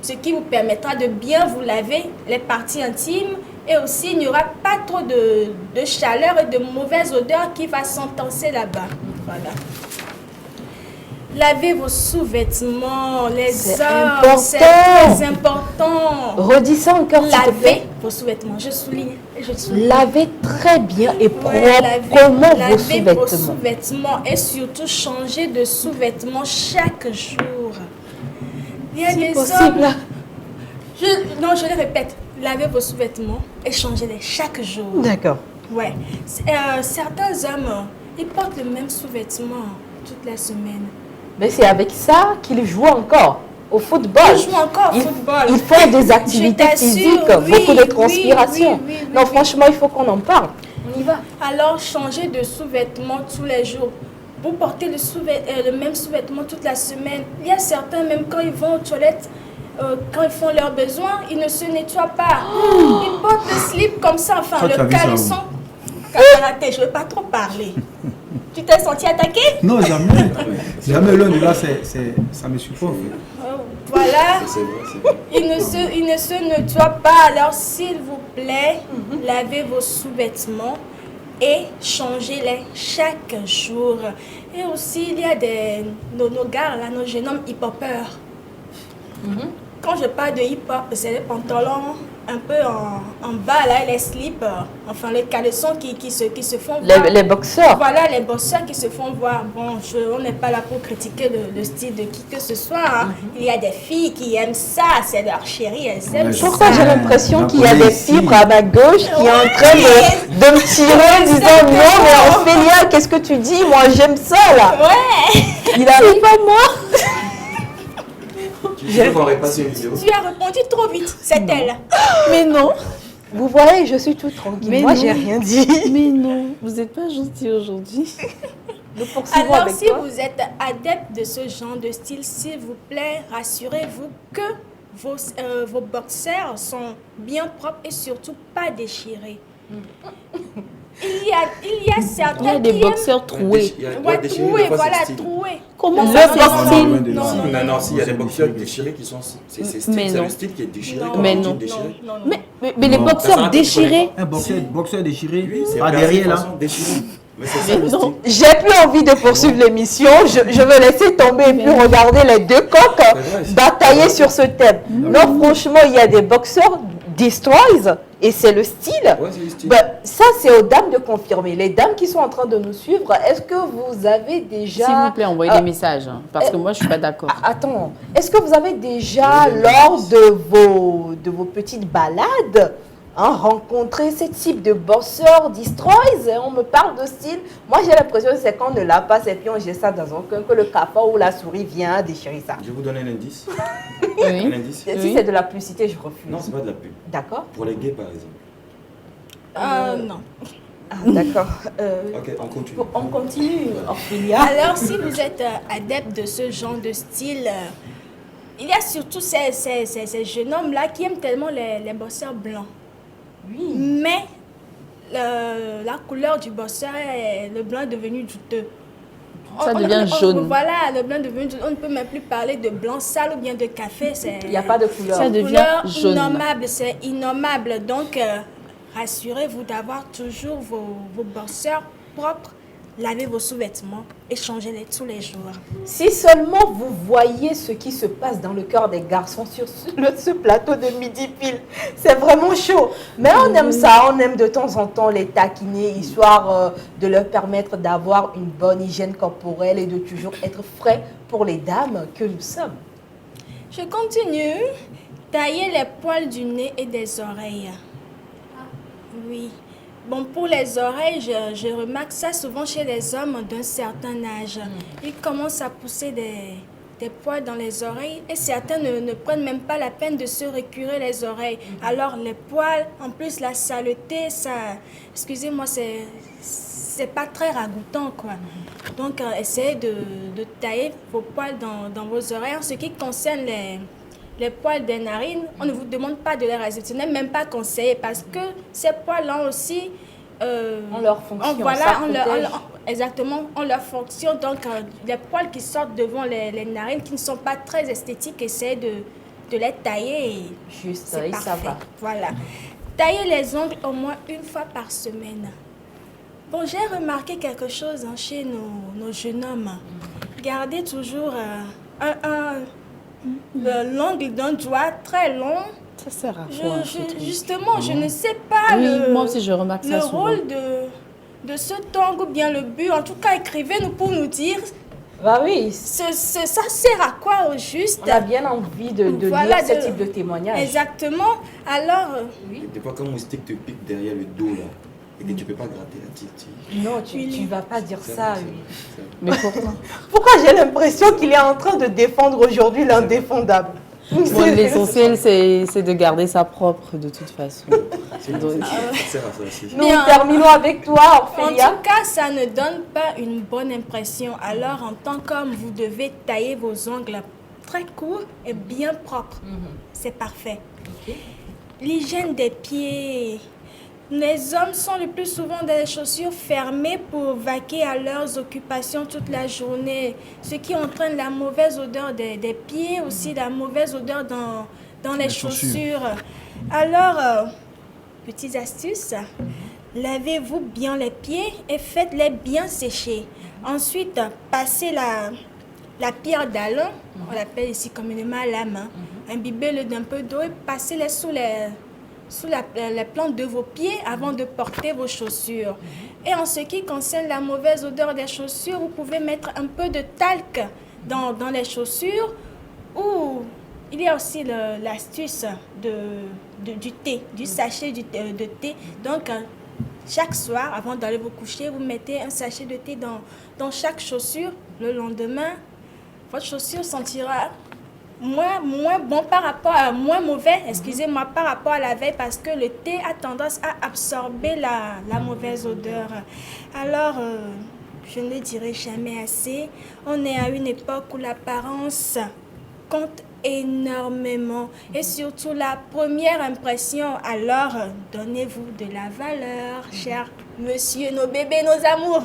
ce qui vous permettra de bien vous laver les parties intimes. Et aussi, il n'y aura pas trop de chaleur et de mauvaise odeur qui va s'entasser là-bas. Voilà. Lavez vos sous-vêtements, les hommes, c'est très important. Redis ça encore, s'il te plaît. Lavez vos sous-vêtements, je souligne. Lavez très bien et proprement vos sous-vêtements. Vos sous-vêtements et surtout changez de sous-vêtements chaque jour. Il y a des possible. hommes... je le répète. Lavez vos sous-vêtements et changez-les chaque jour. D'accord. Ouais. Certains hommes, ils portent le même sous-vêtement toute la semaine. Mais c'est avec ça qu'ils jouent encore au football. Ils jouent encore au football. Ils font des activités physiques, beaucoup de transpiration. Non, franchement, il faut qu'on en parle. On y va. Alors, changez de sous-vêtements tous les jours. Vous portez le même sous-vêtement toute la semaine. Il y a certains, même quand ils vont aux toilettes, quand ils font leurs besoins, ils ne se nettoient pas. Ils portent le slip comme ça, enfin, le caleçon. Kasarate, je ne veux pas trop parler. Tu t'es senti attaqué? Non, jamais. Jamais l'un de là, ça me suffit. Voilà. Il ne se nettoie pas. Alors, s'il vous plaît, lavez vos sous-vêtements et changez-les chaque jour. Et aussi, il y a nos gars, là, nos jeunes hommes hip-hoppers. Quand je parle de hip-hop, c'est les pantalons un peu en bas, là, les slips, enfin les caleçons qui se font voir. Les boxeurs. Voilà, les boxeurs qui se font voir. Bon, on n'est pas là pour critiquer le style de qui que ce soit. Hein. Il y a des filles qui aiment ça, c'est leur chérie, elles aiment ça. Pourquoi j'ai l'impression qu'il y a des fibres à ma gauche qui est en train de me tirer en disant non, mais Ophélia, qu'est-ce que tu dis? Moi, j'aime ça, là. Ouais. Il arrive pas moi. Tu as répondu trop vite, c'est elle. Mais non. Vous voyez, je suis tout tranquille. Mais moi, non. j'ai rien dit. Mais non, vous n'êtes pas gentil aujourd'hui. Alors, si vous êtes adepte de ce genre de style, s'il vous plaît, rassurez-vous que vos boxers sont bien propres et surtout pas déchirés. Il y a certains Il y a des boxeurs troués. Troués, voilà, troués. Comment le ça boxing? Non, s'il y a des boxeurs déchirés qui sont... C'est le style qui est déchiré. Mais non. Mais les boxeurs déchirés. Un boxeur déchiré, pas derrière là. Mais c'est ça le style. J'ai plus envie de poursuivre l'émission. Je vais laisser tomber et puis regarder les deux coqs batailler sur ce thème. Non, franchement, il y a des boxeurs destroys et c'est le style. Ouais, c'est le style. Ben, ça, c'est aux dames de confirmer. Les dames qui sont en train de nous suivre, est-ce que vous avez déjà... S'il vous plaît, envoyez des messages, hein, parce que moi, je ne suis pas d'accord. Attends, est-ce que vous avez déjà, lors de vos petites balades, rencontrer ce type de bosseurs destroys. On me parle de style. Moi, j'ai l'impression que c'est quand on ne l'a pas, et puis on jette ça dans un coin que le cafard ou la souris vient déchirer ça. Je vous donne un indice. Oui. Un indice. Si c'est de la publicité, je refuse. Non, c'est pas de la pub. D'accord. Pour les gays, par exemple. Non. Ah, d'accord. Ok, on continue. On continue, Ophélia. Alors, si vous êtes adepte de ce genre de style, il y a surtout ces jeunes hommes-là qui aiment tellement les bosseurs blancs. Oui. Mais la couleur du bosseur, le blanc est devenu douteux. Ça devient jaune. Voilà, le blanc est devenu douteux. On ne peut même plus parler de blanc sale ou bien de café. Il n'y a pas de couleur. Ça devient couleur jaune. innommable, c'est innommable. Donc, rassurez-vous d'avoir toujours vos bosseurs propres. Lavez vos sous-vêtements et changez-les tous les jours. Si seulement vous voyez ce qui se passe dans le cœur des garçons sur ce plateau de midi pile, c'est vraiment chaud. Mais on aime ça, on aime de temps en temps les taquiner, histoire de leur permettre d'avoir une bonne hygiène corporelle et de toujours être frais pour les dames que nous sommes. Je continue. Tailler les poils du nez et des oreilles. Oui. Bon, pour les oreilles, je remarque ça souvent chez les hommes d'un certain âge. Ils commencent à pousser des poils dans les oreilles et certains ne prennent même pas la peine de se récurer les oreilles. Alors les poils, en plus la saleté, ça, excusez-moi, c'est pas très ragoûtant, quoi. Donc essayez de tailler vos poils dans vos oreilles. En ce qui concerne les poils des narines, on ne vous demande pas de les raser. Ce n'est même pas conseillé parce que ces poils-là aussi... ont leur fonction. Exactement, ont leur fonction. Donc, les poils qui sortent devant les narines, qui ne sont pas très esthétiques, essayez de les tailler. Et juste, c'est et parfait. ça va. Voilà. Tailler les ongles au moins une fois par semaine. Bon, j'ai remarqué quelque chose chez nos jeunes hommes. Gardez toujours l'ongle d'un doigt très long. Ça sert à quoi? Justement, je ne sais pas moi aussi je remarque ça souvent. rôle de ce tongue ou bien le but. En tout cas, écrivez-nous pour nous dire. Bah oui. Ça sert à quoi au juste? On a bien envie de lire ce type de témoignage. Exactement. Alors... Des fois, quand mon stick te pique derrière le dos, là, et que tu ne peux pas gratter la tite. Non, tu ne vas pas dire ça. Mais pourquoi? Pourquoi j'ai l'impression qu'il est en train de défendre aujourd'hui l'indéfendable? Bon, l'essentiel, c'est de garder ça propre de toute façon. Nous terminons avec toi, Ophélia. En tout cas, ça ne donne pas une bonne impression. Alors, en tant qu'homme, vous devez tailler vos ongles très courts et bien propres. C'est parfait. L'hygiène des pieds. Les hommes sont le plus souvent dans les chaussures fermées pour vaquer à leurs occupations toute la journée, ce qui entraîne la mauvaise odeur des pieds, aussi la mauvaise odeur dans les chaussures. Alors, petites astuces, lavez-vous bien les pieds et faites-les bien sécher. Ensuite, passez la pierre d'Alain, on l'appelle ici communément la main, imbibez-le d'un peu d'eau et passez-les sous les plantes de vos pieds avant de porter vos chaussures. Et en ce qui concerne la mauvaise odeur des chaussures, vous pouvez mettre un peu de talc dans les chaussures, ou il y a aussi l'astuce du thé, du sachet de thé. Donc, chaque soir, avant d'aller vous coucher, vous mettez un sachet de thé dans chaque chaussure. Le lendemain, votre chaussure sentira moins bon par rapport à moins mauvais, excusez-moi, par rapport à la veille, parce que le thé a tendance à absorber la mauvaise odeur. Alors, je ne le dirai jamais assez, on est à une époque où l'apparence compte énormément et surtout la première impression. Alors, donnez-vous de la valeur, cher monsieur, nos bébés, nos amours.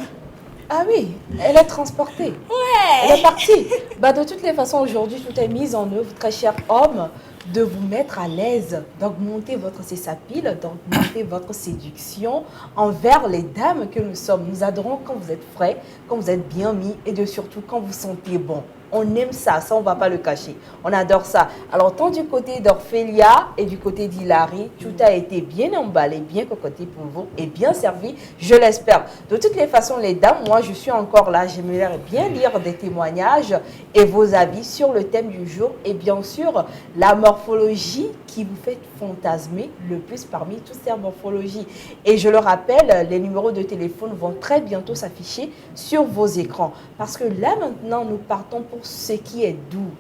Ah oui, elle est transportée. Ouais. Elle est partie. De toutes les façons, aujourd'hui, tout est mis en œuvre, très cher homme, de vous mettre à l'aise, d'augmenter votre cessapile, d'augmenter votre séduction envers les dames que nous sommes. Nous adorons quand vous êtes frais, quand vous êtes bien mis et surtout quand vous sentez bon. On aime ça, on ne va pas le cacher. On adore ça. Alors, tant du côté d'Ophélia et du côté d'Hilary, tout a été bien emballé, bien cocoté pour vous et bien servi, je l'espère. De toutes les façons, les dames, moi, je suis encore là. J'aimerais bien lire des témoignages et vos avis sur le thème du jour et bien sûr, la morphologie morphologie qui vous fait fantasmer le plus parmi toutes ces morphologies? Et je le rappelle, les numéros de téléphone vont très bientôt s'afficher sur vos écrans. Parce que là, maintenant, nous partons pour ce qui est doux.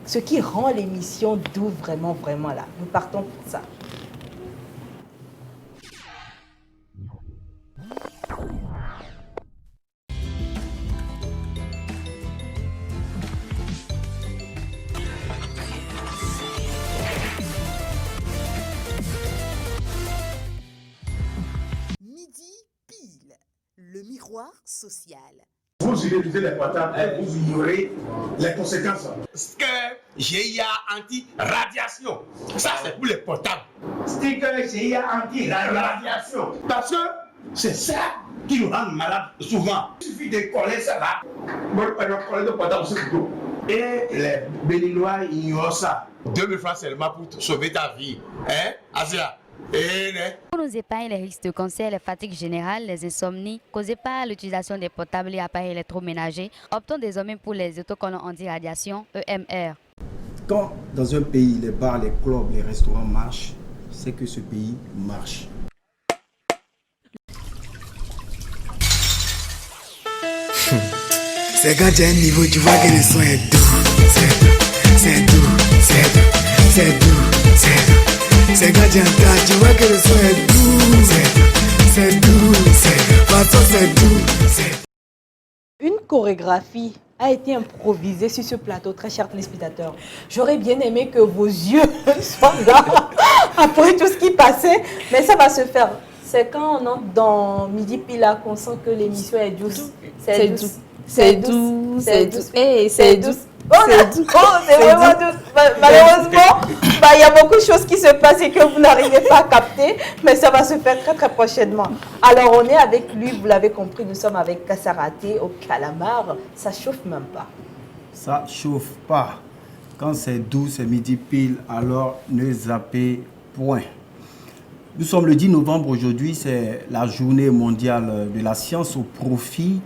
Ce qui rend l'émission doux, vraiment, vraiment là. Nous partons pour ça. Midi pile, le miroir social. Vous utilisez les portables et vous ignorez les conséquences. Sticker GIA anti-radiation. Ça, c'est pour les portables. Sticker GIA anti-radiation. Parce que c'est ça qui nous rend malades souvent. Il suffit de coller ça là. Moi, je coller le portable sur le dos. Et les Béninois ignorent ça. 2000 francs seulement pour sauver ta vie. Hein, Asia? Pour nous épargner les risques de cancer, les fatigues générales, les insomnies causées par l'utilisation des portables et appareils électroménagers, optons désormais pour les autocollants anti-radiation EMR. Quand dans un pays, les bars, les clubs, les restaurants marchent, c'est que ce pays marche. C'est quand tu as un niveau, tu vois que le son est doux. C'est doux, c'est doux, c'est doux, c'est doux, c'est doux. C'est quand tu entends, tu vois que le son est doux. C'est doux, c'est doux. Une chorégraphie a été improvisée sur ce plateau, très chers téléspectateurs. J'aurais bien aimé que vos yeux soient là après tout ce qui passait, mais ça va se faire. C'est quand on entre dans Midi Pile qu'on sent que l'émission est douce. C'est douce. C'est doux, c'est doux. Hey, c'est doux. Oh, c'est vraiment doux. Malheureusement, il y a beaucoup de choses qui se passent et que vous n'arrivez pas à capter, mais ça va se faire très très prochainement. Alors on est avec lui, vous l'avez compris, nous sommes avec Kassaraté au calamar. Ça chauffe même pas. Ça chauffe pas. Quand c'est doux, c'est Midi Pile, alors ne zappez point. Nous sommes le 10 novembre aujourd'hui, c'est la journée mondiale de la science au profit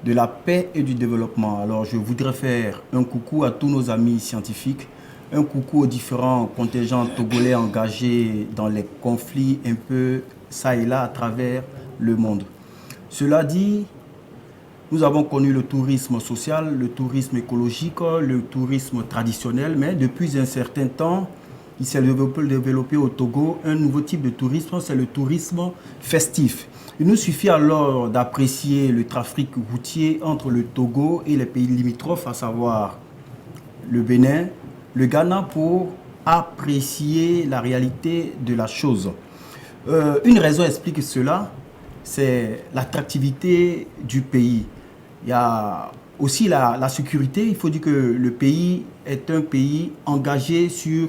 de la paix et du développement. Alors je voudrais faire un coucou à tous nos amis scientifiques, un coucou aux différents contingents togolais engagés dans les conflits un peu ça et là à travers le monde. Cela dit, nous avons connu le tourisme social, le tourisme écologique, le tourisme traditionnel, mais depuis un certain temps, il s'est développé au Togo un nouveau type de tourisme, c'est le tourisme festif. Il nous suffit alors d'apprécier le trafic routier entre le Togo et les pays limitrophes, à savoir le Bénin, le Ghana, pour apprécier la réalité de la chose. Une raison explique cela, c'est l'attractivité du pays. Il y a aussi la sécurité. Il faut dire que le pays est un pays engagé sur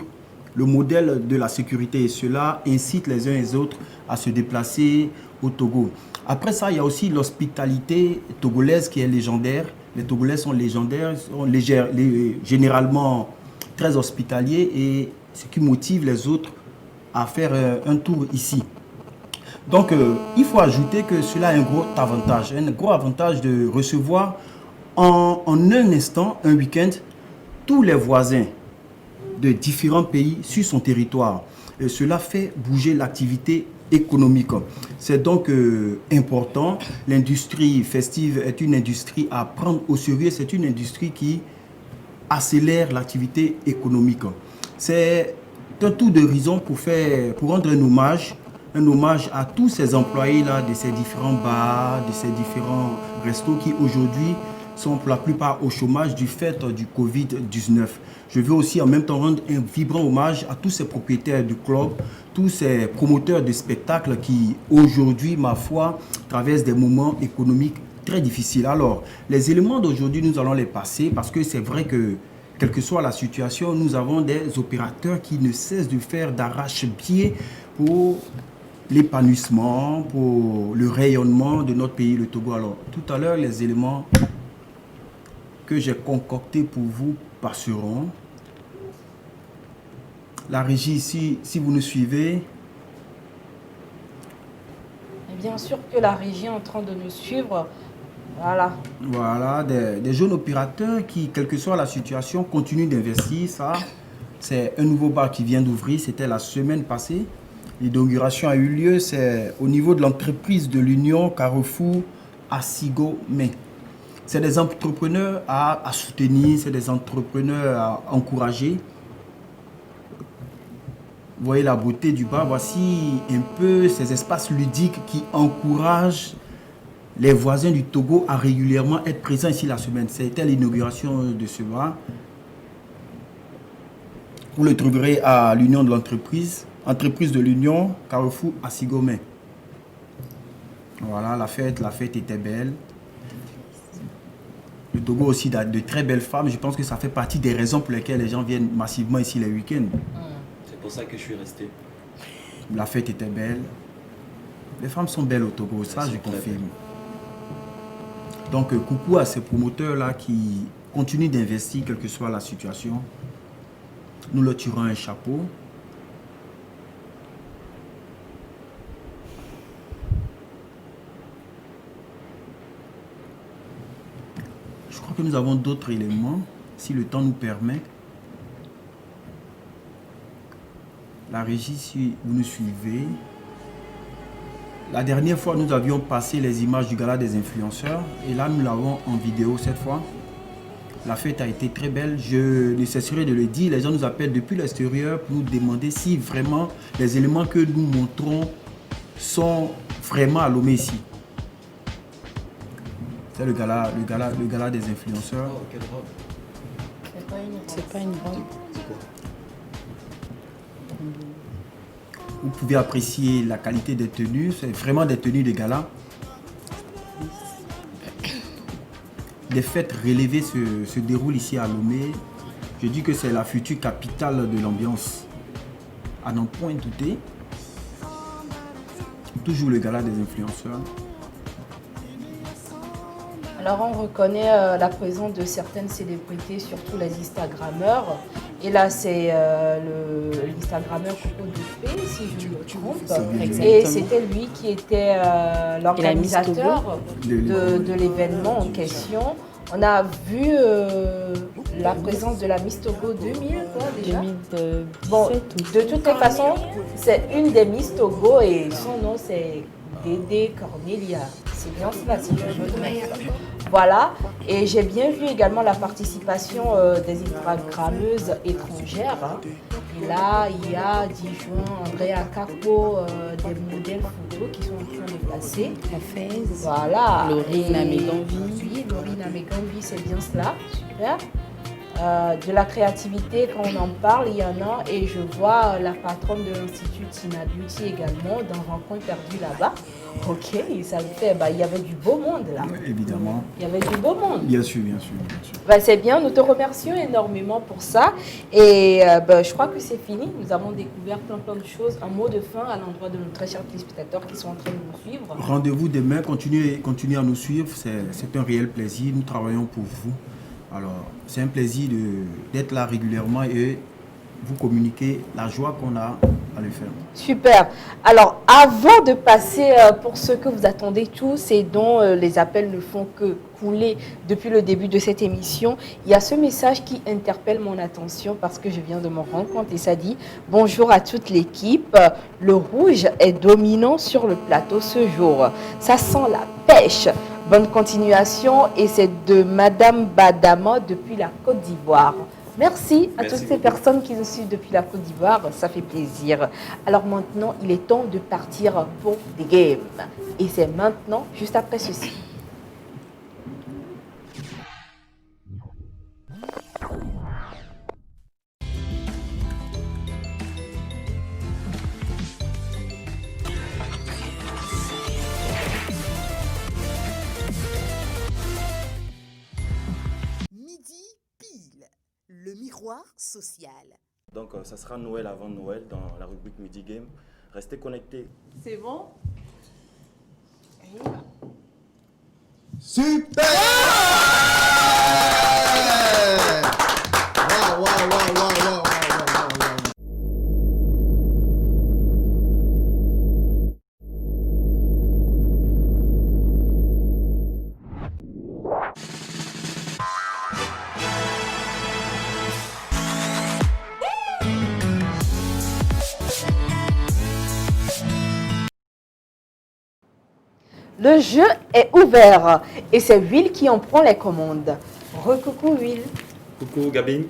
le modèle de la sécurité et cela incite les uns et les autres à se déplacer au Togo. Après ça, il y a aussi l'hospitalité togolaise qui est légendaire. Les Togolais sont légendaires, sont généralement très hospitaliers et ce qui motive les autres à faire un tour ici. Donc, il faut ajouter que cela a un gros avantage de recevoir en un instant, un week-end, tous les voisins de différents pays sur son territoire. Et cela fait bouger l'activité économique. C'est donc important. L'industrie festive est une industrie à prendre au sérieux. C'est une industrie qui accélère l'activité économique. C'est un tour de raison pour rendre un hommage à tous ces employés-là de ces différents bars, de ces différents restos qui aujourd'hui sont pour la plupart au chômage du fait du Covid-19. Je veux aussi en même temps rendre un vibrant hommage à tous ces propriétaires du club, tous ces promoteurs de spectacles qui aujourd'hui, ma foi, traversent des moments économiques très difficiles. Alors, les éléments d'aujourd'hui, nous allons les passer parce que c'est vrai que, quelle que soit la situation, nous avons des opérateurs qui ne cessent de faire d'arrache-pied pour l'épanouissement, pour le rayonnement de notre pays, le Togo. Alors, tout à l'heure, les éléments que j'ai concoctés pour vous passeront. La régie ici, si vous nous suivez. Et bien sûr que la régie est en train de nous suivre. Voilà. Voilà, des jeunes opérateurs qui, quelle que soit la situation, continuent d'investir. Ça, C'est un nouveau bar qui vient d'ouvrir, c'était la semaine passée. L'inauguration a eu lieu, c'est au niveau de l'entreprise de l'Union Carrefour Asigomé. C'est des entrepreneurs à soutenir, c'est des entrepreneurs à encourager. Vous voyez la beauté du bar. Voici un peu ces espaces ludiques qui encouragent les voisins du Togo à régulièrement être présents ici la semaine. C'était l'inauguration de ce bar. Vous le trouverez à l'Union de l'entreprise, entreprise de l'Union Carrefour Asigomé. Voilà, la fête était belle. Le Togo aussi a de très belles femmes. Je pense que ça fait partie des raisons pour lesquelles les gens viennent massivement ici les week-ends. C'est pour ça que je suis resté. La fête était belle. Les femmes sont belles au Togo, ça je confirme. Donc coucou à ces promoteurs-là qui continuent d'investir, quelle que soit la situation. Nous leur tirons un chapeau. Je crois que nous avons d'autres éléments, si le temps nous permet. La régie, si vous nous suivez. La dernière fois, nous avions passé les images du gala des influenceurs. Et là, nous l'avons en vidéo cette fois. La fête a été très belle. Je ne cesserai de le dire. Les gens nous appellent depuis l'extérieur pour nous demander si vraiment les éléments que nous montrons sont vraiment à Lomé ici. C'est le gala des influenceurs. Oh, quelle robe. C'est pas une robe. C'est quoi? Vous pouvez apprécier la qualité des tenues. C'est vraiment des tenues de gala. Des fêtes relevées se déroulent ici à Lomé. Je dis que c'est la future capitale de l'ambiance. À n'en point douter. Toujours le gala des influenceurs. Alors on reconnaît la présence de certaines célébrités, surtout les Instagrammeurs. Et là c'est l'Instagrammeur Coco de Paix, si je ne me trompe. Et c'était lui qui était l'organisateur de l'événement en question. On a vu la présence de la Miss Togo 2000, quoi, déjà. 2017. Bon, de toutes les façons, c'est une des Miss Togo et son nom c'est Dédé Cornelia. C'est bien cela, si je me trompe. Voilà, et j'ai bien vu également la participation des Instagrammeuses étrangères. Hein. Et là, il y a Dijon, Andrea Capo, des modèles photos qui sont en train de passer. Voilà. Laurine Amégambi. Oui, Laurine Amégambi, c'est bien cela. Super. De la créativité, quand on en parle, il y en a. Et je vois la patronne de l'Institut Tina Beauty également dans un coin perdu là-bas. Ok, ça me fait, il y avait du beau monde là. Évidemment. Il y avait du beau monde. Bien sûr, bien sûr. C'est bien, nous te remercions énormément pour ça. Et je crois que c'est fini. Nous avons découvert plein de choses. Un mot de fin à l'endroit de nos très chers téléspectateurs qui sont en train de nous suivre. Rendez-vous demain, continuez à nous suivre. C'est un réel plaisir. Nous travaillons pour vous. Alors, c'est un plaisir d'être là régulièrement et vous communiquer la joie qu'on a à le faire. Super. Alors, avant de passer pour ce que vous attendez tous et dont les appels ne font que couler depuis le début de cette émission, il y a ce message qui interpelle mon attention parce que je viens de m'en rendre compte et ça dit « Bonjour à toute l'équipe, le rouge est dominant sur le plateau ce jour. Ça sent la pêche. Bonne continuation et c'est de Madame Badama depuis la Côte d'Ivoire. » Merci à toutes ces personnes qui nous suivent depuis la Côte d'Ivoire, ça fait plaisir. Alors maintenant, il est temps de partir pour des games. Et c'est maintenant, juste après ceci. Le miroir social. Donc, ça sera Noël avant Noël dans la rubrique Midi Game. Restez connectés. C'est bon? Super! Wow, wow, wow, wow, wow. Le jeu est ouvert et c'est Will qui en prend les commandes. Recoucou Will. Coucou Gabine,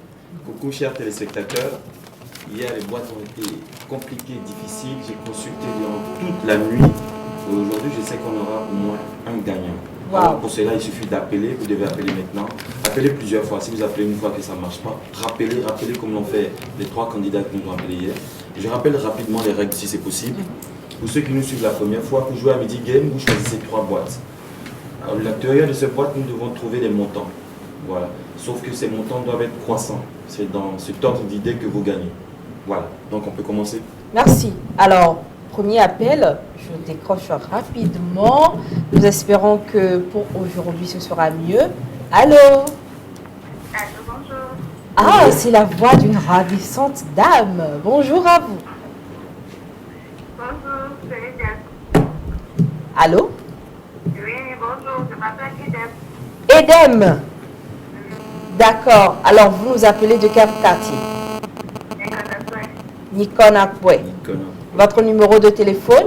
coucou chers téléspectateurs. Hier, les boîtes ont été compliquées, difficiles. J'ai consulté durant toute la nuit. Aujourd'hui, je sais qu'on aura au moins un gagnant. Wow. Alors, pour cela, il suffit d'appeler. Vous devez appeler maintenant. Appelez plusieurs fois. Si vous appelez une fois que ça ne marche pas, rappelez comme l'ont fait les 3 candidats qui nous ont appelés hier. Je rappelle rapidement les règles si c'est possible. Pour ceux qui nous suivent la première fois, pour jouer à Midi Game, vous choisissez 3 boîtes. À l'intérieur de ces boîtes, nous devons trouver des montants. Voilà. Sauf que ces montants doivent être croissants. C'est dans cet ordre d'idée que vous gagnez. Voilà. Donc on peut commencer. Merci. Alors, premier appel, je décroche rapidement. Nous espérons que pour aujourd'hui, ce sera mieux. Allô? Allô, bonjour. Ah, c'est la voix d'une ravissante dame. Bonjour à vous. Bonjour, c'est Edem. Allô? Oui, bonjour, je m'appelle Edem. Edem. D'accord. Alors, vous nous appelez de quel quartier? Nikonakwe. Votre numéro de téléphone?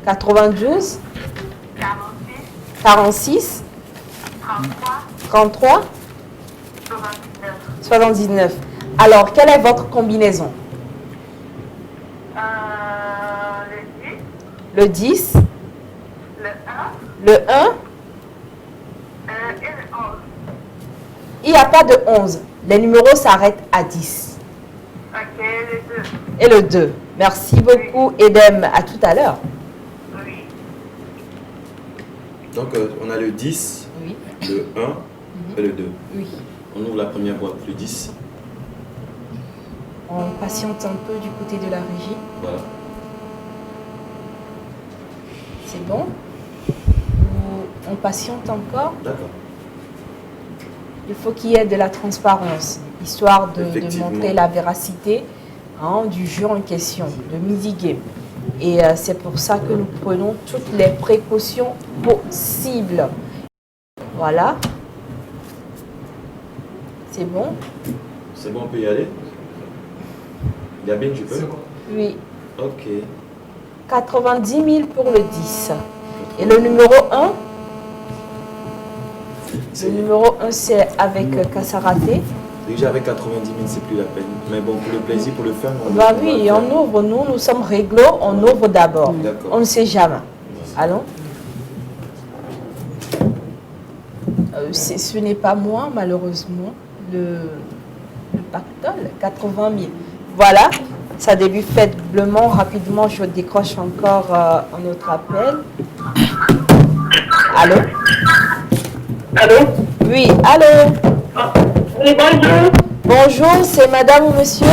92 46 33 79. Alors, quelle est votre combinaison? Le 10. Le 1. Et le 11. Il n'y a pas de 11. Les numéros s'arrêtent à 10. Ok, le 2. Et le 2. Merci beaucoup, Edem. À tout à l'heure. Oui. Donc on a le 10, le 1 et le 2. Oui. On ouvre la première boîte, le 10. On patiente un peu du côté de la régie. Voilà. C'est bon? On patiente encore? D'accord. Il faut qu'il y ait de la transparence, histoire de montrer la véracité du jeu en question, de Midi Game. Et c'est pour ça que nous prenons toutes les précautions possibles. Voilà. C'est bon? C'est bon, on peut y aller? Gabine, tu peux? Oui. Ok. 90 000 pour le 10. Et le numéro 1? Le numéro 1, c'est avec Kassaraté. Déjà avec 90 000, c'est plus la peine. Mais bon, pour le plaisir, pour le fun, Bah oui, on ouvre. Nous sommes réglo, on ouvre d'abord. On ne sait jamais. Allons. Ce n'est pas moi, malheureusement, le pactole, 80 000. Voilà, ça débute faiblement. Rapidement, je décroche encore un autre appel. Allô? Allô? Oui, allô? Oui, bonjour. Bonjour, c'est madame ou monsieur?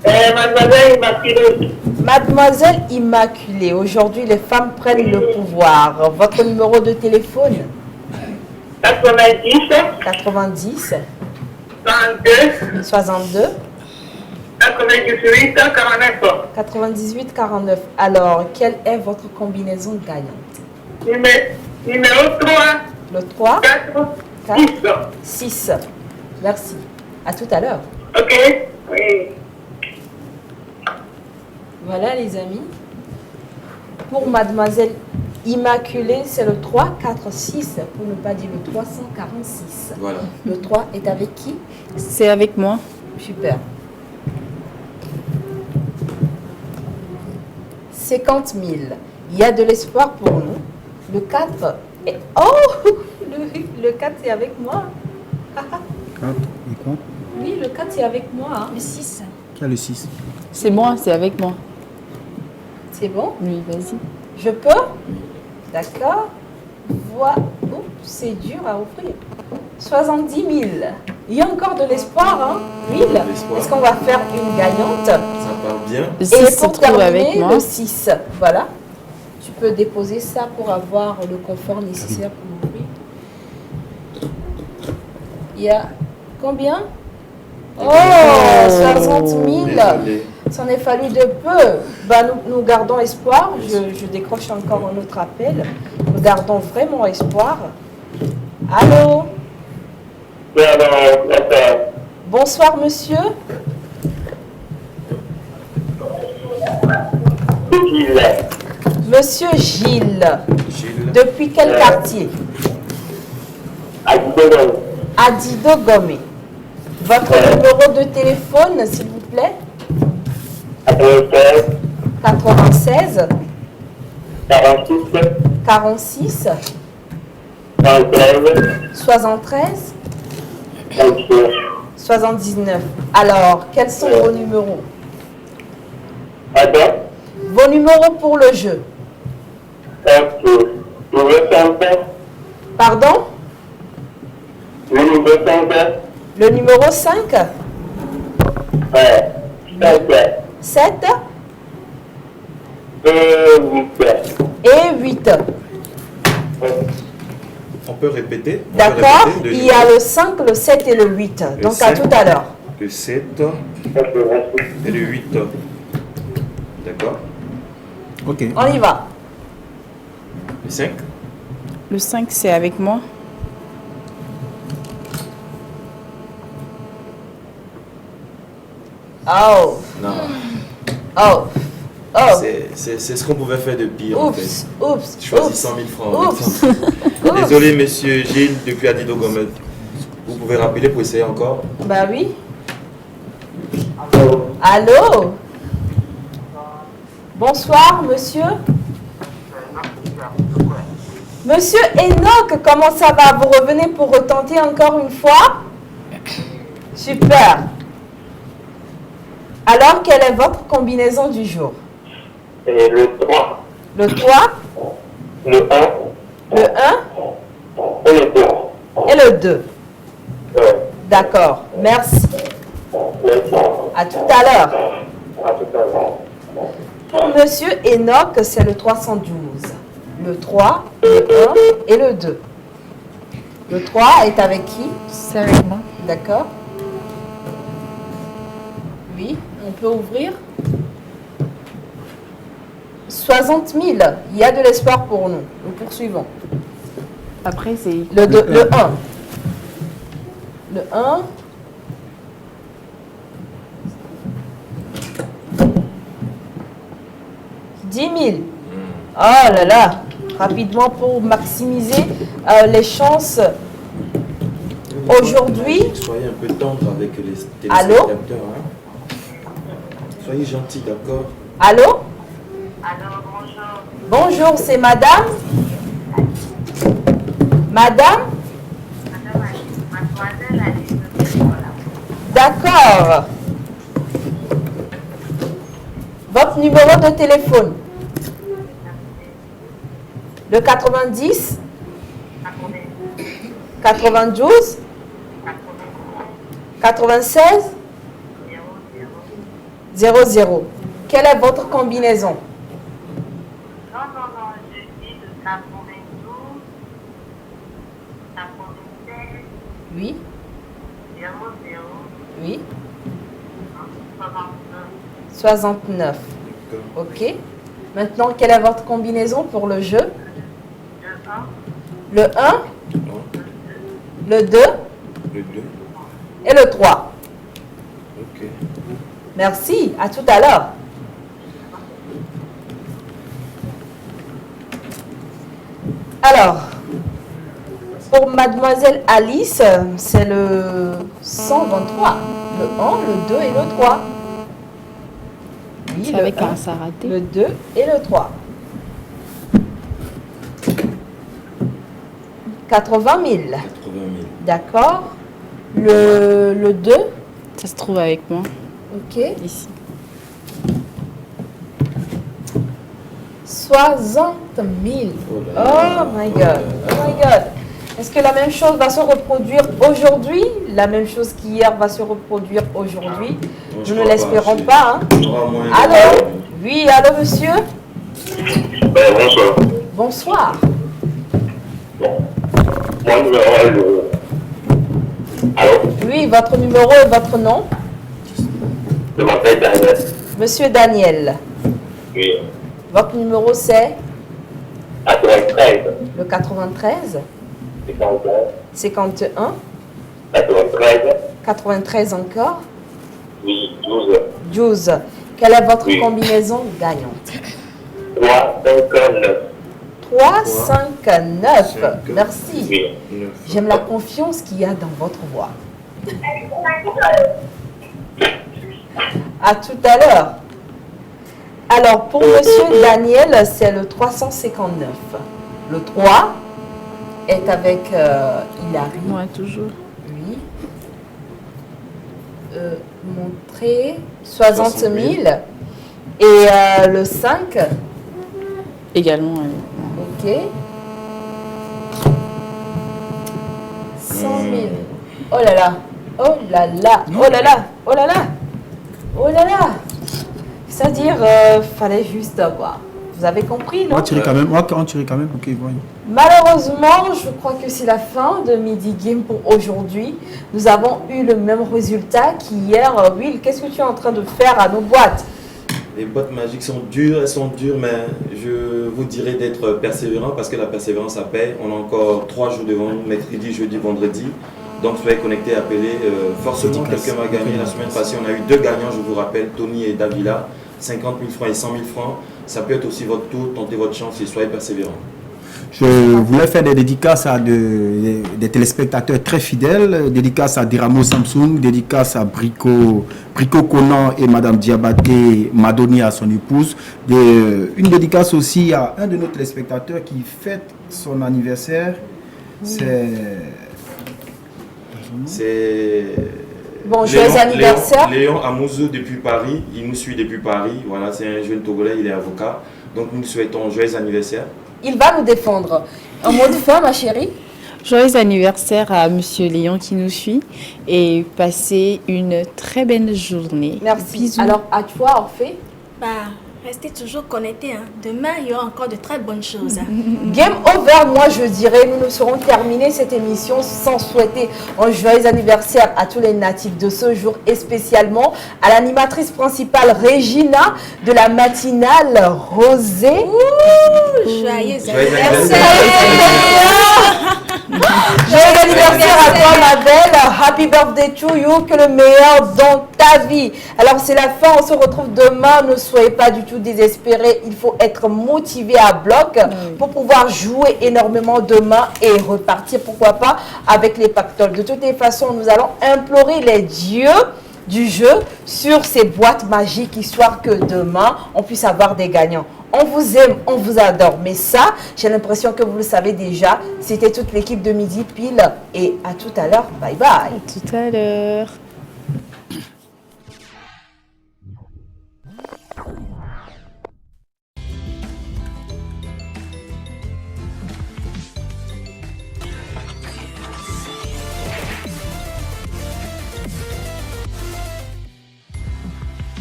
Mademoiselle Immaculée. Mademoiselle Immaculée, aujourd'hui les femmes prennent le pouvoir. Votre numéro de téléphone? 90. 90. 62. 62. 98 49. 98 49. Alors, quelle est votre combinaison gagnante? Numéro 3. Le 3. 4. 6. Merci. À tout à l'heure. Ok. Oui. Voilà les amis. Pour mademoiselle Immaculée, c'est le 3, 4, 6, pour ne pas dire le 346. Voilà. Le 3 est avec qui? C'est avec moi. Super. 50 000. Il y a de l'espoir pour nous. Le 4 est... Oh le 4 c'est avec moi. 4 et quoi? Oui, le 4 c'est avec moi. Hein. Le 6. Qui a le 6? C'est moi, c'est avec moi. C'est bon? Oui, vas-y. Je peux? D'accord. Voilà. Oups, c'est dur à offrir. 70 000. Il y a encore de l'espoir, hein? Will, est-ce qu'on va faire une gagnante? Ça part bien. Et pour terminer, le 6. Voilà. Tu peux déposer ça pour avoir le confort nécessaire pour ouvrir. Il y a combien? Oh, 60 000. S'en est fallu de peu. Bah, nous gardons espoir. Je décroche encore un autre appel. Nous gardons vraiment espoir. Allô? Bonsoir, monsieur. Monsieur Gilles, Gilles. depuis quel quartier? Adido Gomé. Votre numéro de téléphone, s'il vous plaît? 96 46 73 79. Alors, quels sont vos numéros? Vos numéros pour le jeu. Pardon? Le numéro 5? 7 et 8. On peut répéter? D'accord. Il y a le 5, le 7 et le 8. Le Donc 7, à tout à l'heure. Le 7 et le 8. D'accord. Ok. On y va. Le 5? Le 5, c'est avec moi. Oh. Non. Oh. Oh. C'est ce qu'on pouvait faire de pire en fait. Oups. Choisis 100 000 francs. Oups. Désolé, monsieur Gilles, depuis Adido Gomez. Vous pouvez rappeler pour essayer encore? Bah oui. Allô? Bonsoir, monsieur. Monsieur Enoch, comment ça va? Vous revenez pour retenter encore une fois? Super. Alors, quelle est votre combinaison du jour? Le 3. Le 3, Le 1. le 1 Et le 2. et le 2. D'accord, merci. À tout à l'heure. Pour monsieur Enoch, c'est le 312. Le 3, le 1 et le 2. Le 3 est avec qui? C'est avec moi. D'accord. Oui, on peut ouvrir. 60 000. Il y a de l'espoir pour nous. Nous poursuivons. Après, c'est... Le 2, le 1. Le 1. « 10 000. Oh là là. Rapidement pour maximiser les chances. Aujourd'hui. Soyez un peu tendre avec les Allô? téléspectateurs. Hein? Soyez gentils, d'accord? Allô? Bonjour, c'est madame? Madame? D'accord. Votre numéro de téléphone? Le 90 92 96 00. Quelle est votre combinaison? Oui. Oui. 69. Ok. Maintenant, quelle est votre combinaison pour le jeu? Le 1. Le 2. Le 2. Et le 3. Ok. Merci. À tout à l'heure. Alors, pour mademoiselle Alice, c'est le 123. Le 1, le 2 et le 3. Oui, C'est le avec 1, un ça raté. le 2 et le 3. 80 000. 80 000. D'accord. Le 2. Ça se trouve avec moi. Ok. Ici. 60 000. Oh my God. Oh my God. Est-ce que la même chose va se reproduire aujourd'hui? La même chose qu'hier va se reproduire aujourd'hui? Nous ne l'espérons pas. Hein? Allô? Oui, allô, monsieur? Bonsoir. Bonsoir. Mon numéro est le... Allô? Oui, votre numéro et votre nom? Je m'appelle Daniel. Monsieur Daniel. Oui. Votre numéro c'est? 93. Le 93? 51? 93. 93 encore? Oui, 12. 12. Quelle est votre Oui. combinaison gagnante? 3, 5, 9. 3, 5, 9. Merci. Oui. J'aime la confiance qu'il y a dans votre voix. À tout à l'heure. Alors, pour Monsieur Daniel, c'est le 359. Le 3 est avec Hilary. Moi, toujours. Oui. Montrer 60 000. Et le 5 également. Ok. 100 000. Oh là là. Oh là là. Oh là là. Oh là là. Oh là là. C'est-à-dire, fallait juste quoi. Vous avez compris, non? On tirait quand même. On tirait quand même. Ok, voyons. Malheureusement, je crois que c'est la fin de Midi Game pour aujourd'hui. Nous avons eu le même résultat qu'hier. Will, qu'est-ce que tu es en train de faire à nos boîtes? Les boîtes magiques sont dures, elles sont dures, mais je vous dirais d'être persévérant parce que la persévérance, ça paye. On a encore 3 jours devant nous, mercredi, jeudi, vendredi. Donc soyez connectés, appelez. Forcément, quelqu'un va gagner. La semaine passée, on a eu 2 gagnants, je vous rappelle, Tony et Davila. 50 000 francs et 100 000 francs. Ça peut être aussi votre tour, tentez votre chance et soyez persévérant. Je voulais faire des dédicaces à des téléspectateurs très fidèles, dédicaces à Diramo Samsung, dédicaces à Brico Conan et Madame Diabaté Madoni à son épouse. Une dédicace aussi à un de nos téléspectateurs qui fête son anniversaire. C'est... Bon, joyeux anniversaire. Léon Amouzou depuis Paris, il nous suit depuis Paris. Voilà, c'est un jeune Togolais, il est avocat. Donc nous souhaitons joyeux anniversaire. Il va nous défendre. En mot de fin, ma chérie. Joyeux anniversaire à Monsieur Léon qui nous suit et passez une très belle journée. Merci. Bisous. Alors, à toi, Orphée. Bah, restez toujours connectés. Hein. Demain, il y aura encore de très bonnes choses. Hein. Game over, moi je dirais, nous ne serons terminés cette émission sans souhaiter un joyeux anniversaire à tous les natifs de ce jour et spécialement à l'animatrice principale Regina de la matinale Rosée. Joyeux anniversaire! Joyeux anniversaire à toi ma belle, happy birthday to you, que le meilleur dans ta vie. Alors c'est la fin, on se retrouve demain, ne soyez pas du tout désespérés, il faut être motivé à bloc pour pouvoir jouer énormément demain et repartir pourquoi pas avec les pactoles. De toutes les façons, nous allons implorer les dieux du jeu sur ces boîtes magiques histoire que demain on puisse avoir des gagnants. On vous aime, on vous adore. Mais ça, j'ai l'impression que vous le savez déjà. C'était toute l'équipe de Midi Pile. Et à tout à l'heure. Bye bye. À tout à l'heure.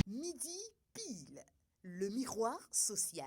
Midi Pile, le miroir social.